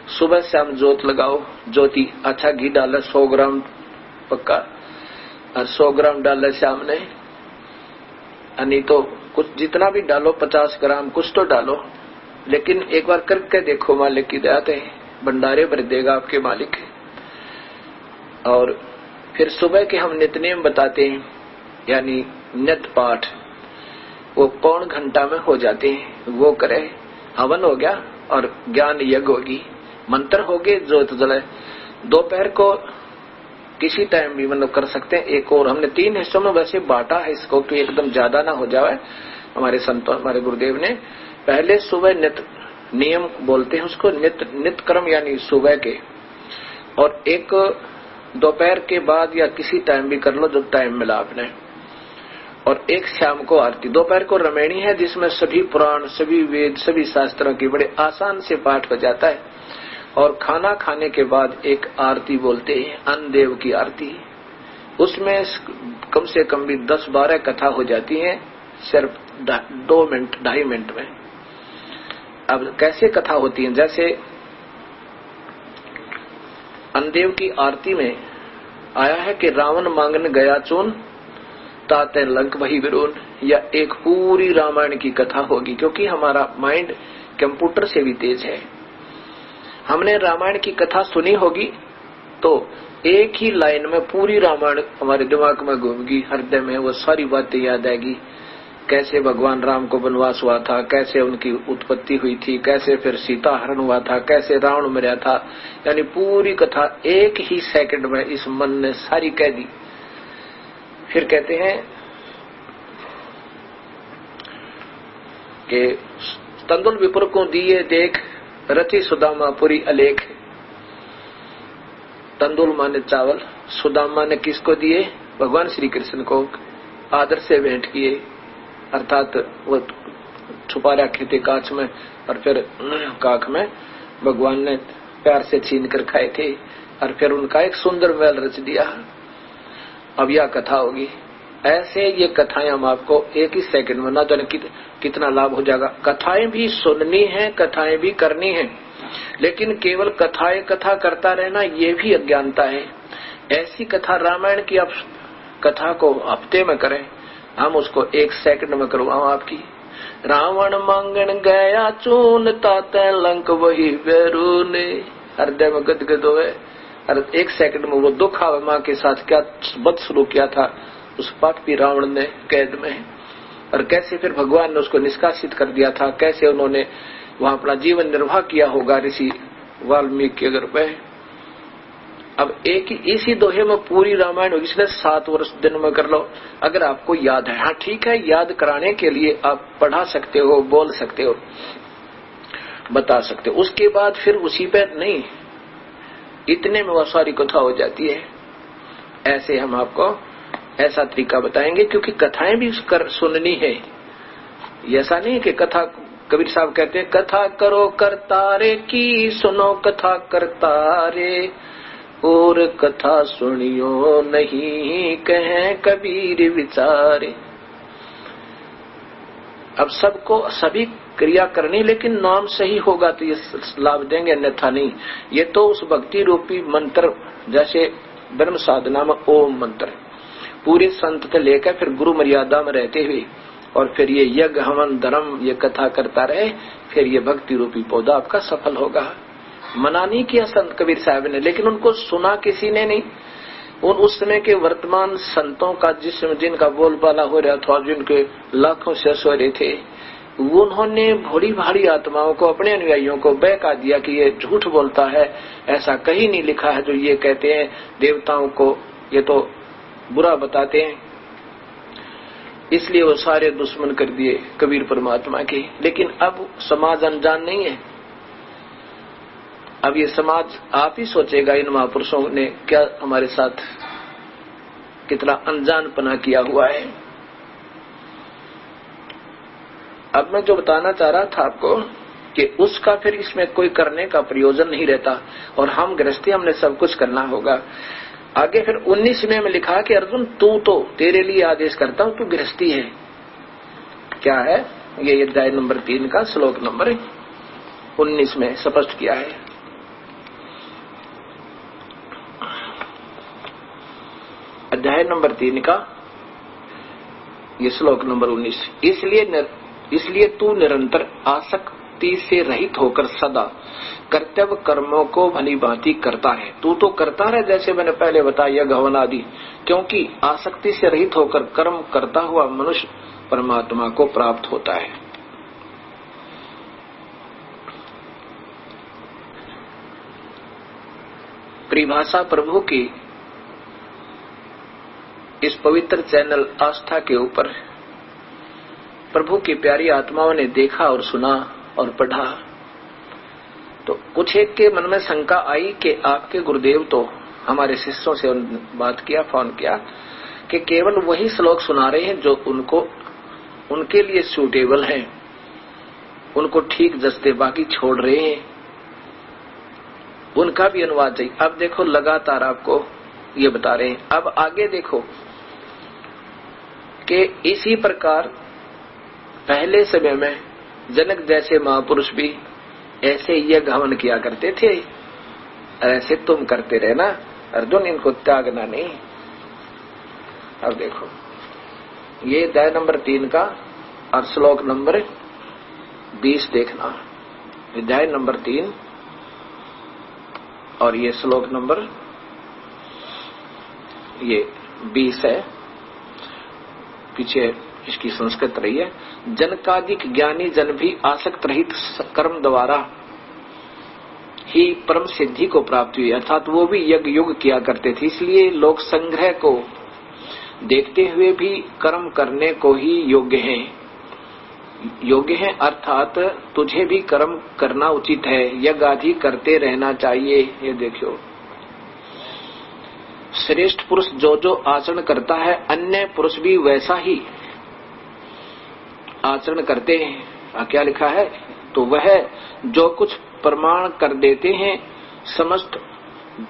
सुबह शाम जोत लगाओ, ज्योति अच्छा घी डाला 100 ग्राम पक्का और 100 ग्राम डाला शाम ने, नहीं तो कुछ जितना भी डालो 50 ग्राम कुछ तो डालो, लेकिन एक बार करके देखो, मालिक की दया से भंडारे भर देगा आपके मालिक। और फिर सुबह के हम नित्यनेम बताते हैं, यानी नित्य पाठ, वो पौन घंटा में हो जाते हैं, वो करे। हवन हो गया और ज्ञान यज्ञ होगी, मंत्र हो गए, ज्योत जले। दोपहर को किसी टाइम भी मतलब कर सकते हैं। एक और हमने 3 हिस्सों में वैसे बांटा है इसको कि एकदम ज्यादा ना हो जाए। हमारे संतों, हमारे गुरुदेव ने पहले सुबह नित्य नियम बोलते हैं उसको, नित्य कर्म यानी सुबह के, और एक दोपहर के बाद या किसी टाइम भी कर लो जो टाइम मिला आपने, और एक शाम को आरती। दोपहर को रमैणी है जिसमें सभी पुराण, सभी वेद, सभी शास्त्रों की बड़े आसान से पाठ हो जाता है। और खाना खाने के बाद एक आरती बोलते हैं, अन्नदेव की आरती। उसमें कम से कम भी 10-12 कथा हो जाती है सिर्फ 2 मिनट 2.5 मिनट में। अब कैसे कथा होती है, जैसे अन्नदेव की आरती में आया है कि रावण मांगन गया चून, ताते लंक वही विरोन, या एक पूरी रामायण की कथा होगी। क्योंकि हमारा माइंड कंप्यूटर से भी तेज है। हमने रामायण की कथा सुनी होगी तो एक ही लाइन में पूरी रामायण हमारे दिमाग में घूमेगी, हृदय में वो सारी बातें याद आएगी। कैसे भगवान राम को वनवास हुआ था, कैसे उनकी उत्पत्ति हुई थी, कैसे फिर सीता हरण हुआ था, कैसे रावण मरा था, यानी पूरी कथा एक ही सेकंड में इस मन ने सारी कह दी। फिर कहते हैं कि तंदुल विप्र को दिए देख, रची सुदामा पुरी अलेख। तंदुल माने चावल, सुदामा ने किसको दिए? भगवान श्री कृष्ण को आदर से भेंट किए, अर्थात वो छुपा रखे थे कांच में, और फिर काख में भगवान ने प्यार से छीन कर खाए थे, और फिर उनका एक सुंदर महल रच दिया। अब यह कथा होगी। ऐसे ये कथाएं हम आपको एक ही सेकंड में, ना जाने कितना लाभ हो जाएगा। कथाएं भी सुननी है, कथाएं भी करनी है, लेकिन केवल कथा करता रहना ये भी अज्ञानता है। ऐसी कथा रामायण की आप कथा को हफ्ते में करें, हम उसको 1 सेकंड में करवाओ आपकी। रावण मांगन गया चून, ताते लंक वही बैरूने, हृदय में गदगद होवे। और 1 सेकंड में वो दुख आवे, माँ के साथ क्या बद शुरू किया था उस पापी रावण ने कैद में, और कैसे फिर भगवान ने उसको निष्कासित कर दिया था, कैसे उन्होंने वहां अपना जीवन निर्वाह किया होगा ऋषि वाल्मीकि के घर पे। अब एक ही इसी दोहे में पूरी रामायण होगी, इसलिए 7 वर्ष दिन में कर लो अगर आपको याद है। हाँ ठीक है, याद कराने के लिए आप पढ़ा सकते हो, बोल सकते हो, बता सकते हो, उसके बाद फिर उसी पे नहीं, इतने में वह सारी कथा हो जाती है। ऐसे हम आपको ऐसा तरीका बताएंगे, क्योंकि कथाएं भी सुननी है। ऐसा नहीं कि कथा, कबीर साहब कहते हैं कथा करो करतारे की, सुनो कथा करतारे, और कथा सुनियो नहीं कहें कबीर विचारे। अब सबको सभी क्रिया करनी, लेकिन नाम सही होगा तो ये लाभ देंगे, अन्यथा नहीं। ये तो उस भक्ति रूपी मंत्र, जैसे ब्रह्म साधना में ओम मंत्र, पूरे संत से लेकर फिर गुरु मर्यादा में रहते हुए, और फिर ये यज्ञ हवन धर्म ये कथा करता रहे, फिर ये भक्ति रूपी पौधा आपका सफल होगा। मना नहीं किया संत कबीर साहब ने, लेकिन उनको सुना किसी ने नहीं। उस समय के वर्तमान संतों का जिनका बोलबाला हो रहा था, जिनके लाखों शिष्य हो रहे थे, उन्होंने भोली भारी आत्माओं को, अपने अनुयायियों को बहका दिया कि ये झूठ बोलता है, ऐसा कहीं नहीं लिखा है जो ये कहते हैं देवताओं को ये तो बुरा बताते हैं। इसलिए वो सारे दुश्मन कर दिए कबीर परमात्मा के। लेकिन अब समाज अनजान नहीं है। अब ये समाज आप ही सोचेगा इन महापुरुषों ने क्या हमारे साथ कितना अनजानपना किया हुआ है। अब मैं जो बताना चाह रहा था आपको कि उसका फिर इसमें कोई करने का प्रयोजन नहीं रहता, और हम गृहस्थी, हमने सब कुछ करना होगा। आगे फिर 19वें में लिखा कि अर्जुन तू तो, तेरे लिए आदेश करता हूं, तू गृहस्थी है। क्या है ये? अध्याय नंबर 3 का श्लोक नंबर 19 में स्पष्ट किया है। अध्याय नंबर 3 का ये श्लोक नंबर 19। इसलिए तू निरंतर आसक्ति से रहित होकर सदा कर्तव्य कर्मों को भली भांति करता है। तू तो करता है, जैसे मैंने पहले बताया, यज्ञ हवन आदि, क्योंकि आसक्ति से रहित होकर कर्म करता हुआ मनुष्य परमात्मा को प्राप्त होता है। परिभाषा प्रभु की इस पवित्र चैनल आस्था के ऊपर प्रभु की प्यारी आत्माओं ने देखा और सुना और पढ़ा, तो कुछ एक के मन में शंका आई कि आपके गुरुदेव तो हमारे शिष्यों से बात किया, फोन किया कि केवल वही श्लोक सुना रहे हैं जो उनके लिए सूटेबल है, उनको ठीक जचते, बाकी छोड़ रहे हैं, उनका भी अनुवाद चाहिए। अब देखो लगातार आपको ये बता रहे हैं। अब आगे देखो कि इसी प्रकार पहले समय में जनक जैसे महापुरुष भी ऐसे यज्ञ हवन किया करते थे, ऐसे तुम करते रहना अर्जुन, इनको त्यागना नहीं। अब देखो ये अध्याय नंबर 3 का और श्लोक नंबर 20 देखना, अध्याय नंबर 3 और ये श्लोक नंबर ये 20 है, पीछे इसकी संस्कृत रही है। जनकादिक ज्ञानी जन भी आसक्त रहित कर्म द्वारा ही परम सिद्धि को प्राप्त हुई, अर्थात वो भी यज्ञ युग किया करते थे। इसलिए लोक संग्रह को देखते हुए भी कर्म करने को ही योग्य हैं, अर्थात तुझे भी कर्म करना उचित है, यज्ञ आदि करते रहना चाहिए। ये देखो श्रेष्ठ पुरुष जो जो आचरण करता है, अन्य पुरुष भी वैसा ही आचरण करते हैं। क्या लिखा है? तो वह जो कुछ प्रमाण कर देते हैं, समस्त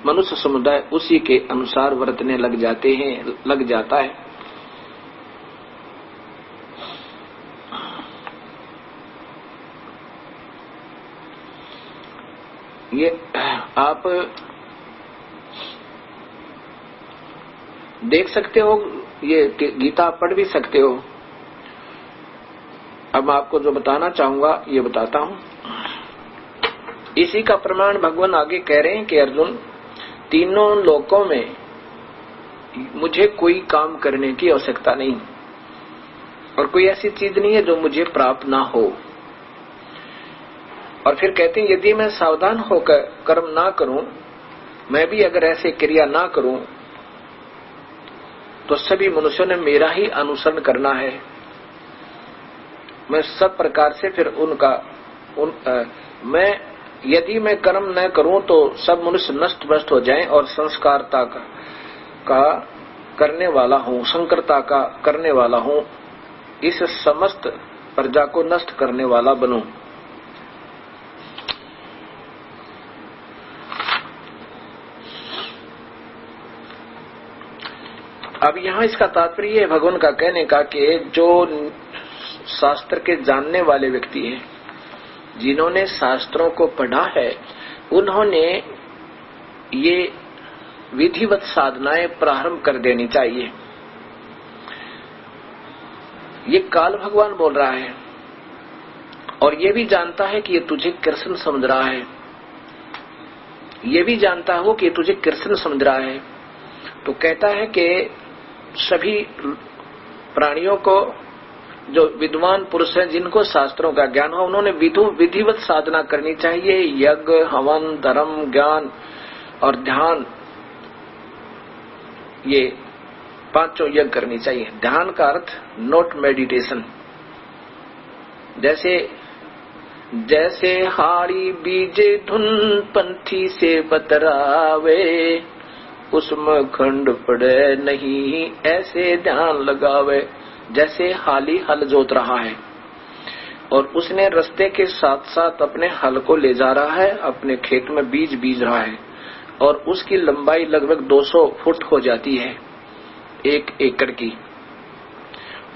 मनुष्य समुदाय उसी के अनुसार वर्तने लग जाता है। ये आप देख सकते हो, ये गीता पढ़ भी सकते हो। अब आपको जो बताना चाहूंगा ये बताता हूं। इसी का प्रमाण भगवान आगे कह रहे हैं कि अर्जुन, तीनों लोकों में मुझे कोई काम करने की आवश्यकता नहीं और कोई ऐसी चीज नहीं है जो मुझे प्राप्त ना हो। और फिर कहते हैं यदि मैं सावधान होकर कर्म ना करूं, मैं भी अगर ऐसे क्रिया ना करूं, तो सभी मनुष्यों ने मेरा ही अनुसरण करना है। मैं सब प्रकार से फिर यदि मैं कर्म न करूं तो सब मनुष्य नष्ट भ्रष्ट हो जाएं और संस्कारता का करने वाला हूं, संकरता का करने वाला हूं, इस समस्त प्रजा को नष्ट करने वाला बनूं। अब यहाँ इसका तात्पर्य है भगवान का कहने का कि जो शास्त्र के जानने वाले व्यक्ति हैं, जिन्होंने शास्त्रों को पढ़ा है, उन्होंने ये विधिवत साधनाएं प्रारंभ कर देनी चाहिए। ये काल भगवान बोल रहा है और ये भी जानता है कि ये तुझे कृष्ण समझ रहा है, ये भी जानता हो कि तुझे कृष्ण समझ रहा है। तो कहता है कि सभी प्राणियों को, जो विद्वान पुरुष हैं जिनको शास्त्रों का ज्ञान हो, उन्होंने विधिवत साधना करनी चाहिए। यज्ञ, हवन, धर्म, ज्ञान और ध्यान, ये पांचों यज्ञ करनी चाहिए। ध्यान का अर्थ नॉट मेडिटेशन। जैसे हाड़ी बीजे धुन पंथी से बतरावे, उसमें खंड पड़े नहीं ऐसे ध्यान लगावे। जैसे हाली हल जोत रहा है और उसने रास्ते के साथ साथ अपने हल को ले जा रहा है, अपने खेत में बीज बीज रहा है और उसकी लंबाई लगभग 200 फुट हो जाती है, 1 एकड़ की।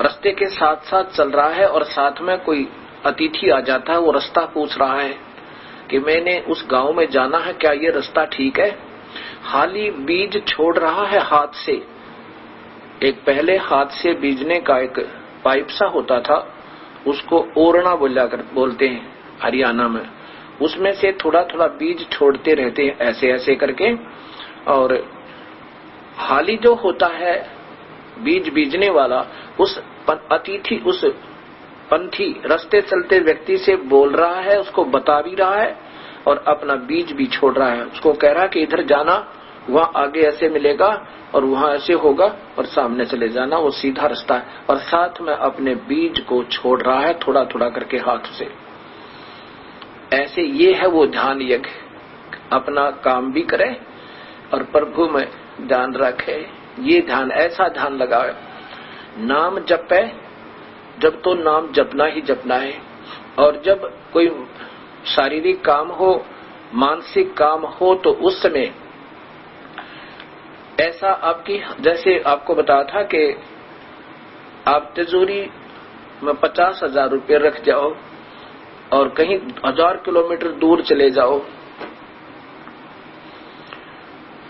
रास्ते के साथ साथ चल रहा है और साथ में कोई अतिथि आ जाता है, वो रास्ता पूछ रहा है कि मैंने उस गांव में जाना है, क्या ये रास्ता ठीक है? हाली बीज छोड़ रहा है हाथ से। एक पहले हाथ से बीजने का एक पाइप सा होता था, उसको ओरना बोलते हैं हरियाणा में। उसमें से थोड़ा थोड़ा बीज छोड़ते रहते हैं ऐसे ऐसे करके, और हाली जो होता है बीज बीजने वाला, उस अतिथि, उस पंथी रास्ते चलते व्यक्ति से बोल रहा है, उसको बता भी रहा है और अपना बीज भी छोड़ रहा है। उसको कह रहा है कि इधर जाना, वहां आगे ऐसे मिलेगा और वहां ऐसे होगा और सामने चले जाना, वो सीधा रास्ता है। और साथ में अपने बीज को छोड़ रहा है थोड़ा थोड़ा करके हाथ से। ऐसे ये है वो ध्यान यज्ञ, अपना काम भी करे और प्रभु में ध्यान रखे। ये ध्यान, ऐसा ध्यान लगाए, नाम जपे, जब तो नाम जपना ही जपना है। और जब कोई शारीरिक काम हो, मानसिक काम हो, तो उस समय ऐसा आपकी, जैसे आपको बताया था कि आप तिजोरी में 50,000 रुपये रख जाओ और कहीं 1000 किलोमीटर दूर चले जाओ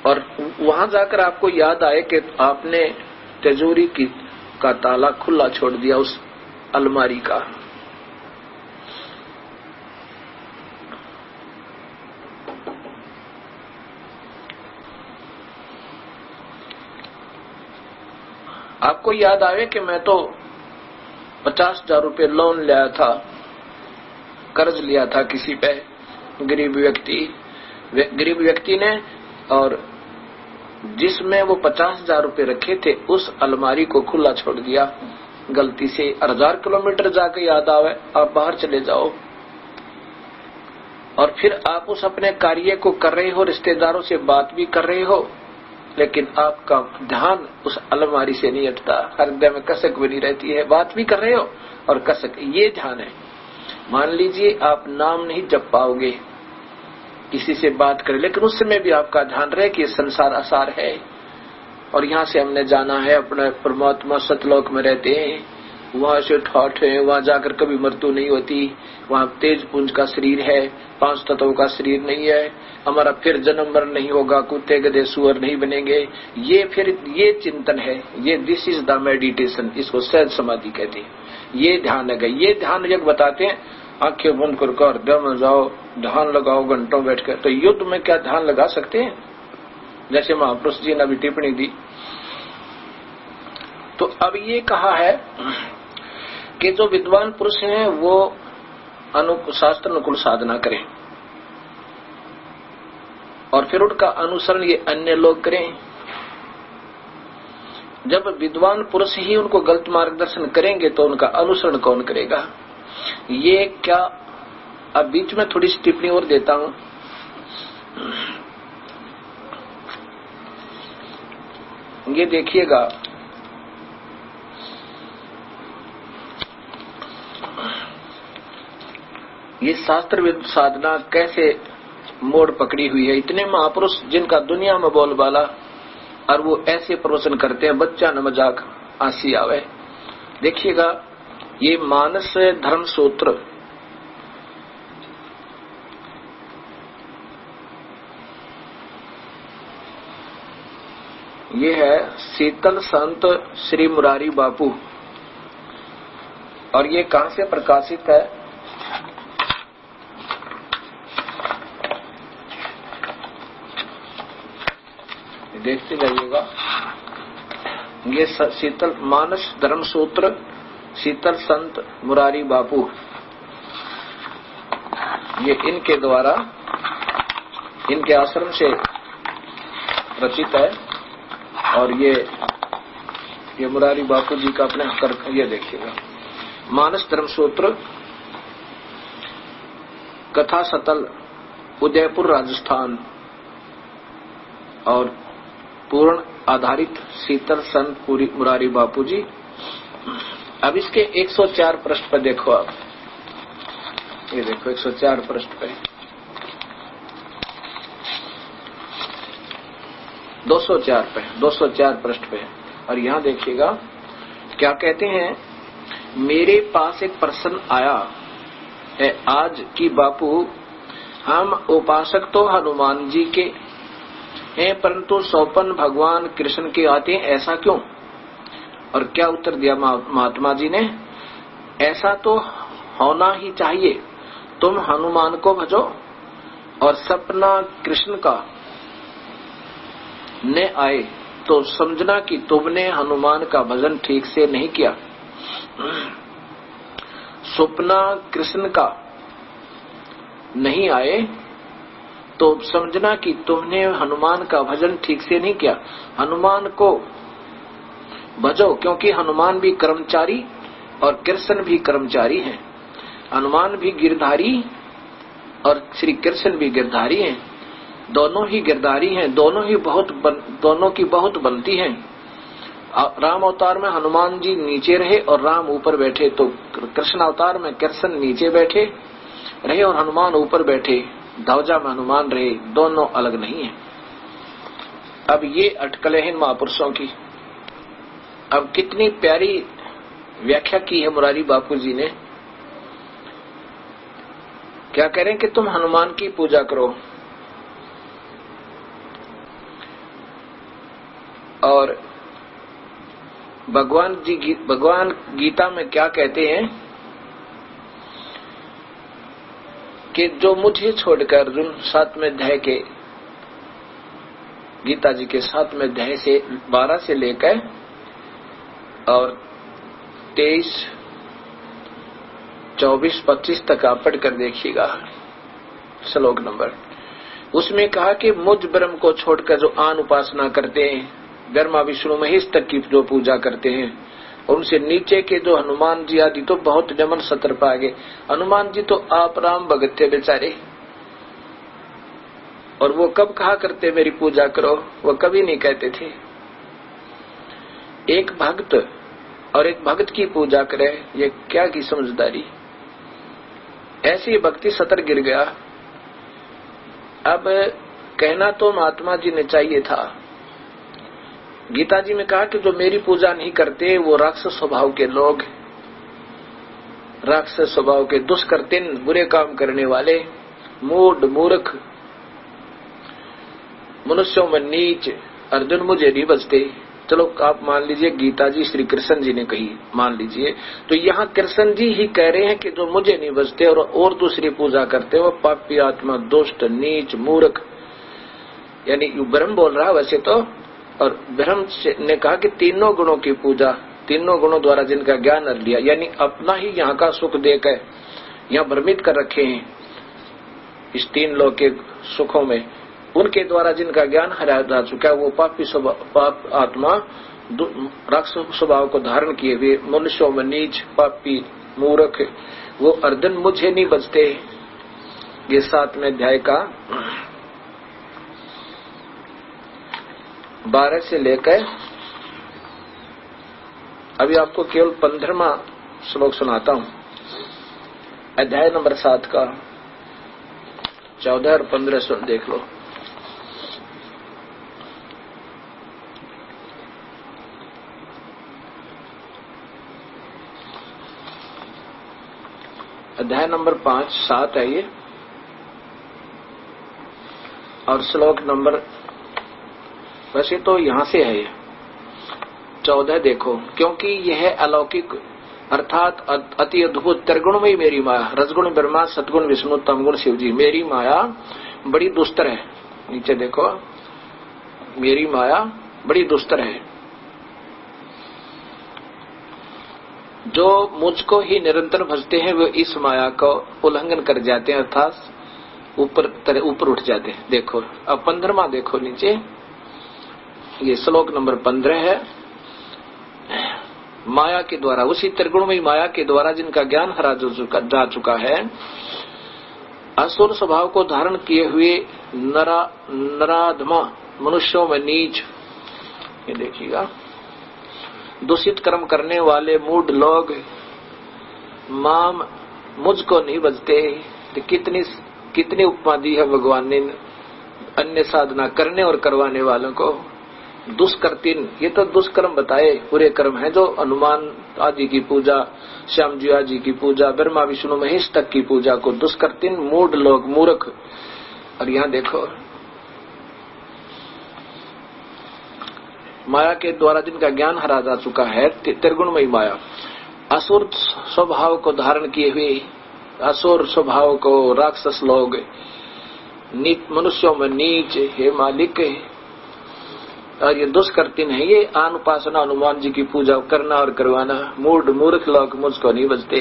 और वहां जाकर आपको याद आए कि आपने तिजोरी का ताला खुला छोड़ दिया उस अलमारी का। आपको याद आवे कि मैं तो 50,000 रुपये लोन लिया था, कर्ज लिया था किसी पे, गरीब व्यक्ति ने, और जिसमें वो 50,000 रुपये रखे थे उस अलमारी को खुला छोड़ दिया गलती से। 1000 किलोमीटर जाके याद आवे, आप बाहर चले जाओ और फिर आप उस अपने कार्य को कर रहे हो, रिश्तेदारों से बात भी कर रहे हो, लेकिन आपका ध्यान उस अलमारी से नहीं हटता, हृदय में कसक बनी रहती है। बात भी कर रहे हो और कसक, ये ध्यान है। मान लीजिए आप नाम नहीं जप पाओगे, किसी से बात करें, लेकिन उस समय भी आपका ध्यान रहे कि संसार आसार है और यहाँ से हमने जाना है, अपने परमात्मा सतलोक में रहते हैं, वहां से ठाठ है, वहां जाकर कभी मृत्यु नहीं होती, वहां तेज पुंज का शरीर है, 5 तत्वों का शरीर नहीं है, हमारा फिर जन्म मरण नहीं होगा, कुत्ते गधे सुअर नहीं बनेंगे। ये फिर ये चिंतन है, ये दिस इज द मेडिटेशन, इसको सहज समाधि कहते हैं। ये ध्यान है, ये ध्यान यज्ञ बताते हैं। आंखें बंद कर हृदय में जाओ, ध्यान लगाओ घंटों बैठकर। तो युद्ध में क्या ध्यान लगा सकते हैं? जैसे महापुरुष जी ने अभी टिप्पणी दी। तो अब ये कहा है कि जो विद्वान पुरुष हैं वो शास्त्र अनुकूल साधना करें और फिर उनका अनुसरण ये अन्य लोग करें। जब विद्वान पुरुष ही उनको गलत मार्गदर्शन करेंगे तो उनका अनुसरण कौन करेगा? ये क्या, अब बीच में थोड़ी सी टिप्पणी और देता हूं। ये देखिएगा, ये शास्त्र साधना कैसे मोड़ पकड़ी हुई है। इतने महापुरुष जिनका दुनिया में बोलबाला, और वो ऐसे प्रवचन करते हैं, बच्चा न मजाक हंसी आवे। देखिएगा, ये मानस धर्म सूत्र, ये है शीतल संत श्री मुरारी बापू, और ये कहां से प्रकाशित है? देखते जाइएगा। ये शीतल मानस धर्म सूत्र, शीतल संत मुरारी बापू, ये इनके द्वारा, इनके आश्रम से रचित है। और ये मुरारी बापू जी का अपने कर, ये देखिएगा, मानस धर्म सूत्र, कथा सतल, उदयपुर राजस्थान, और पूर्ण आधारित शीतल संत मुरारी बापू जी। अब इसके 104 पृष्ठ पर देखो आप, ये देखो 104 पृष्ठ पे, 204 पृष्ठ पे, और यहाँ देखिएगा क्या कहते हैं। मेरे पास एक प्रश्न आया है आज कि बापू, हम उपासक तो हनुमान जी के हैं, परंतु सौपन भगवान कृष्ण के आते हैं, ऐसा क्यों? और क्या उत्तर दिया महात्मा जी ने? ऐसा तो होना ही चाहिए, तुम हनुमान को भजो और सपना कृष्ण का ने आए तो समझना कि तुमने हनुमान का भजन ठीक से नहीं किया। सपना कृष्ण का नहीं आए तो समझना कि तुमने हनुमान का भजन ठीक से नहीं किया। हनुमान को भजो, क्योंकि हनुमान भी कर्मचारी और कृष्ण भी कर्मचारी हैं। हनुमान भी गिरधारी और श्री कृष्ण भी गिरधारी हैं। दोनों ही गिरधारी हैं, दोनों की बहुत बनती है। राम अवतार में हनुमान जी नीचे रहे और राम ऊपर बैठे, तो कृष्ण अवतार में कृष्ण नीचे बैठे रहे और हनुमान ऊपर बैठे, ध्वजा में हनुमान रहे, दोनों अलग नहीं है। अब ये अटकलें हैं महापुरुषों की। अब कितनी प्यारी व्याख्या की है मुरारी बापू जी ने। क्या कह रहे हैं कि तुम हनुमान की पूजा करो, और भगवान गीता में क्या कहते हैं कि जो मुझे छोड़कर अर्जुन 7वें अध्याय के गीता जी के 7वें अध्याय से 12 से लेकर और 23, 24, 25 तक आप पढ़कर देखिएगा श्लोक नंबर। उसमें कहा कि मुझ ब्रह्म को छोड़कर जो आन उपासना करते हैं, ब्रह्मा विष्णु महेश तक की जो पूजा करते हैं, और उनसे नीचे के जो हनुमान जी आदि तो बहुत जमन सतर पा गए। हनुमान जी तो आप राम भगत थे बेचारे, और वो कब कहा करते मेरी पूजा करो? वो कभी नहीं कहते थे। एक भक्त और एक भक्त की पूजा करे, ये क्या की समझदारी। ऐसी भक्ति सतर गिर गया। अब कहना तो महात्मा जी ने चाहिए था। गीता जी में कहा कि जो मेरी पूजा नहीं करते वो राक्षस स्वभाव के लोग, राक्षस स्वभाव के दुष्कर्तिन, बुरे काम करने वाले, मूढ़ मूर्ख, मनुष्यों में नीच, अर्जुन मुझे नहीं बचते। चलो आप मान लीजिए गीता जी श्री कृष्ण जी ने कही, मान लीजिए, तो यहाँ कृष्ण जी ही कह रहे हैं कि जो मुझे नहीं बचते और दूसरी पूजा करते वो पापी आत्मा, दुष्ट, नीच, मूर्ख, यानी ब्रह्म बोल रहा वैसे तो। और ब्रह्म ने कहा कि तीनों गुणों की पूजा, तीनों गुणों द्वारा जिनका ज्ञान कर लिया, यानी अपना ही यहाँ का सुख देकर यहाँ भ्रमित कर रखे हैं इस तीन लोक के सुखों में, उनके द्वारा जिनका ज्ञान हरा जा चुका है, वो पापी पाप आत्मा राक्षस स्वभाव को धारण किए हुए मनुष्यों में नीच, पापी, मूर्ख, वो अर्जुन मुझे नहीं बचते। ये 7वें अध्याय का 12 से लेकर अभी आपको केवल 15वां श्लोक सुनाता हूं। अध्याय नंबर 7 का 14 और 15 सुन देख लो। अध्याय नंबर 5, 7 है ये, और श्लोक नंबर वैसे तो यहां से है ये 14 देखो। क्योंकि यह अलौकिक अर्थात अति अद्भुत त्रिगुणमयी मेरी माया, रजगुण ब्रह्मा, सतगुण विष्णु, तमगुण शिव जी, मेरी माया बड़ी दुस्तर है। नीचे देखो, मेरी माया बड़ी दुस्तर है। जो मुझको ही निरंतर भजते हैं वे इस माया को उल्लंघन कर जाते हैं, अर्थात ऊपर उठ जाते हैं। देखो अब 15वां देखो नीचे, ये श्लोक नंबर 15 है। माया के द्वारा, उसी त्रिगुणमयी माया के द्वारा जिनका ज्ञान हरा जा चुका है, असुर स्वभाव को धारण किए हुए नराधमा मनुष्यों में नीच, ये देखिएगा, दूषित कर्म करने वाले मूढ़ लोग माम मुझको नहीं बचते। कितनी उपमा दी है भगवान ने अन्य साधना करने और करवाने वालों को। दुष्कर्तिन, ये तो दुष्कर्म बताए, बुरे कर्म है, जो हनुमान आदि की पूजा, श्याम जी आदि की पूजा, ब्रह्मा विष्णु महेश तक की पूजा को दुष्कर्तिन, मूढ़ लोग, मूर्ख। और यहाँ देखो माया के द्वारा जिनका ज्ञान हरा जा चुका है, त्रिगुणमयी माया, असुर स्वभाव को धारण किए हुए, असुर स्वभाव को राक्षस लोग, मनुष्यों में नीच, हे मालिक, और ये दुष्कृत्य नहीं, ये अनुपासना हनुमान जी की पूजा करना और करवाना, मूर्ख लोग मुझको नहीं बचते।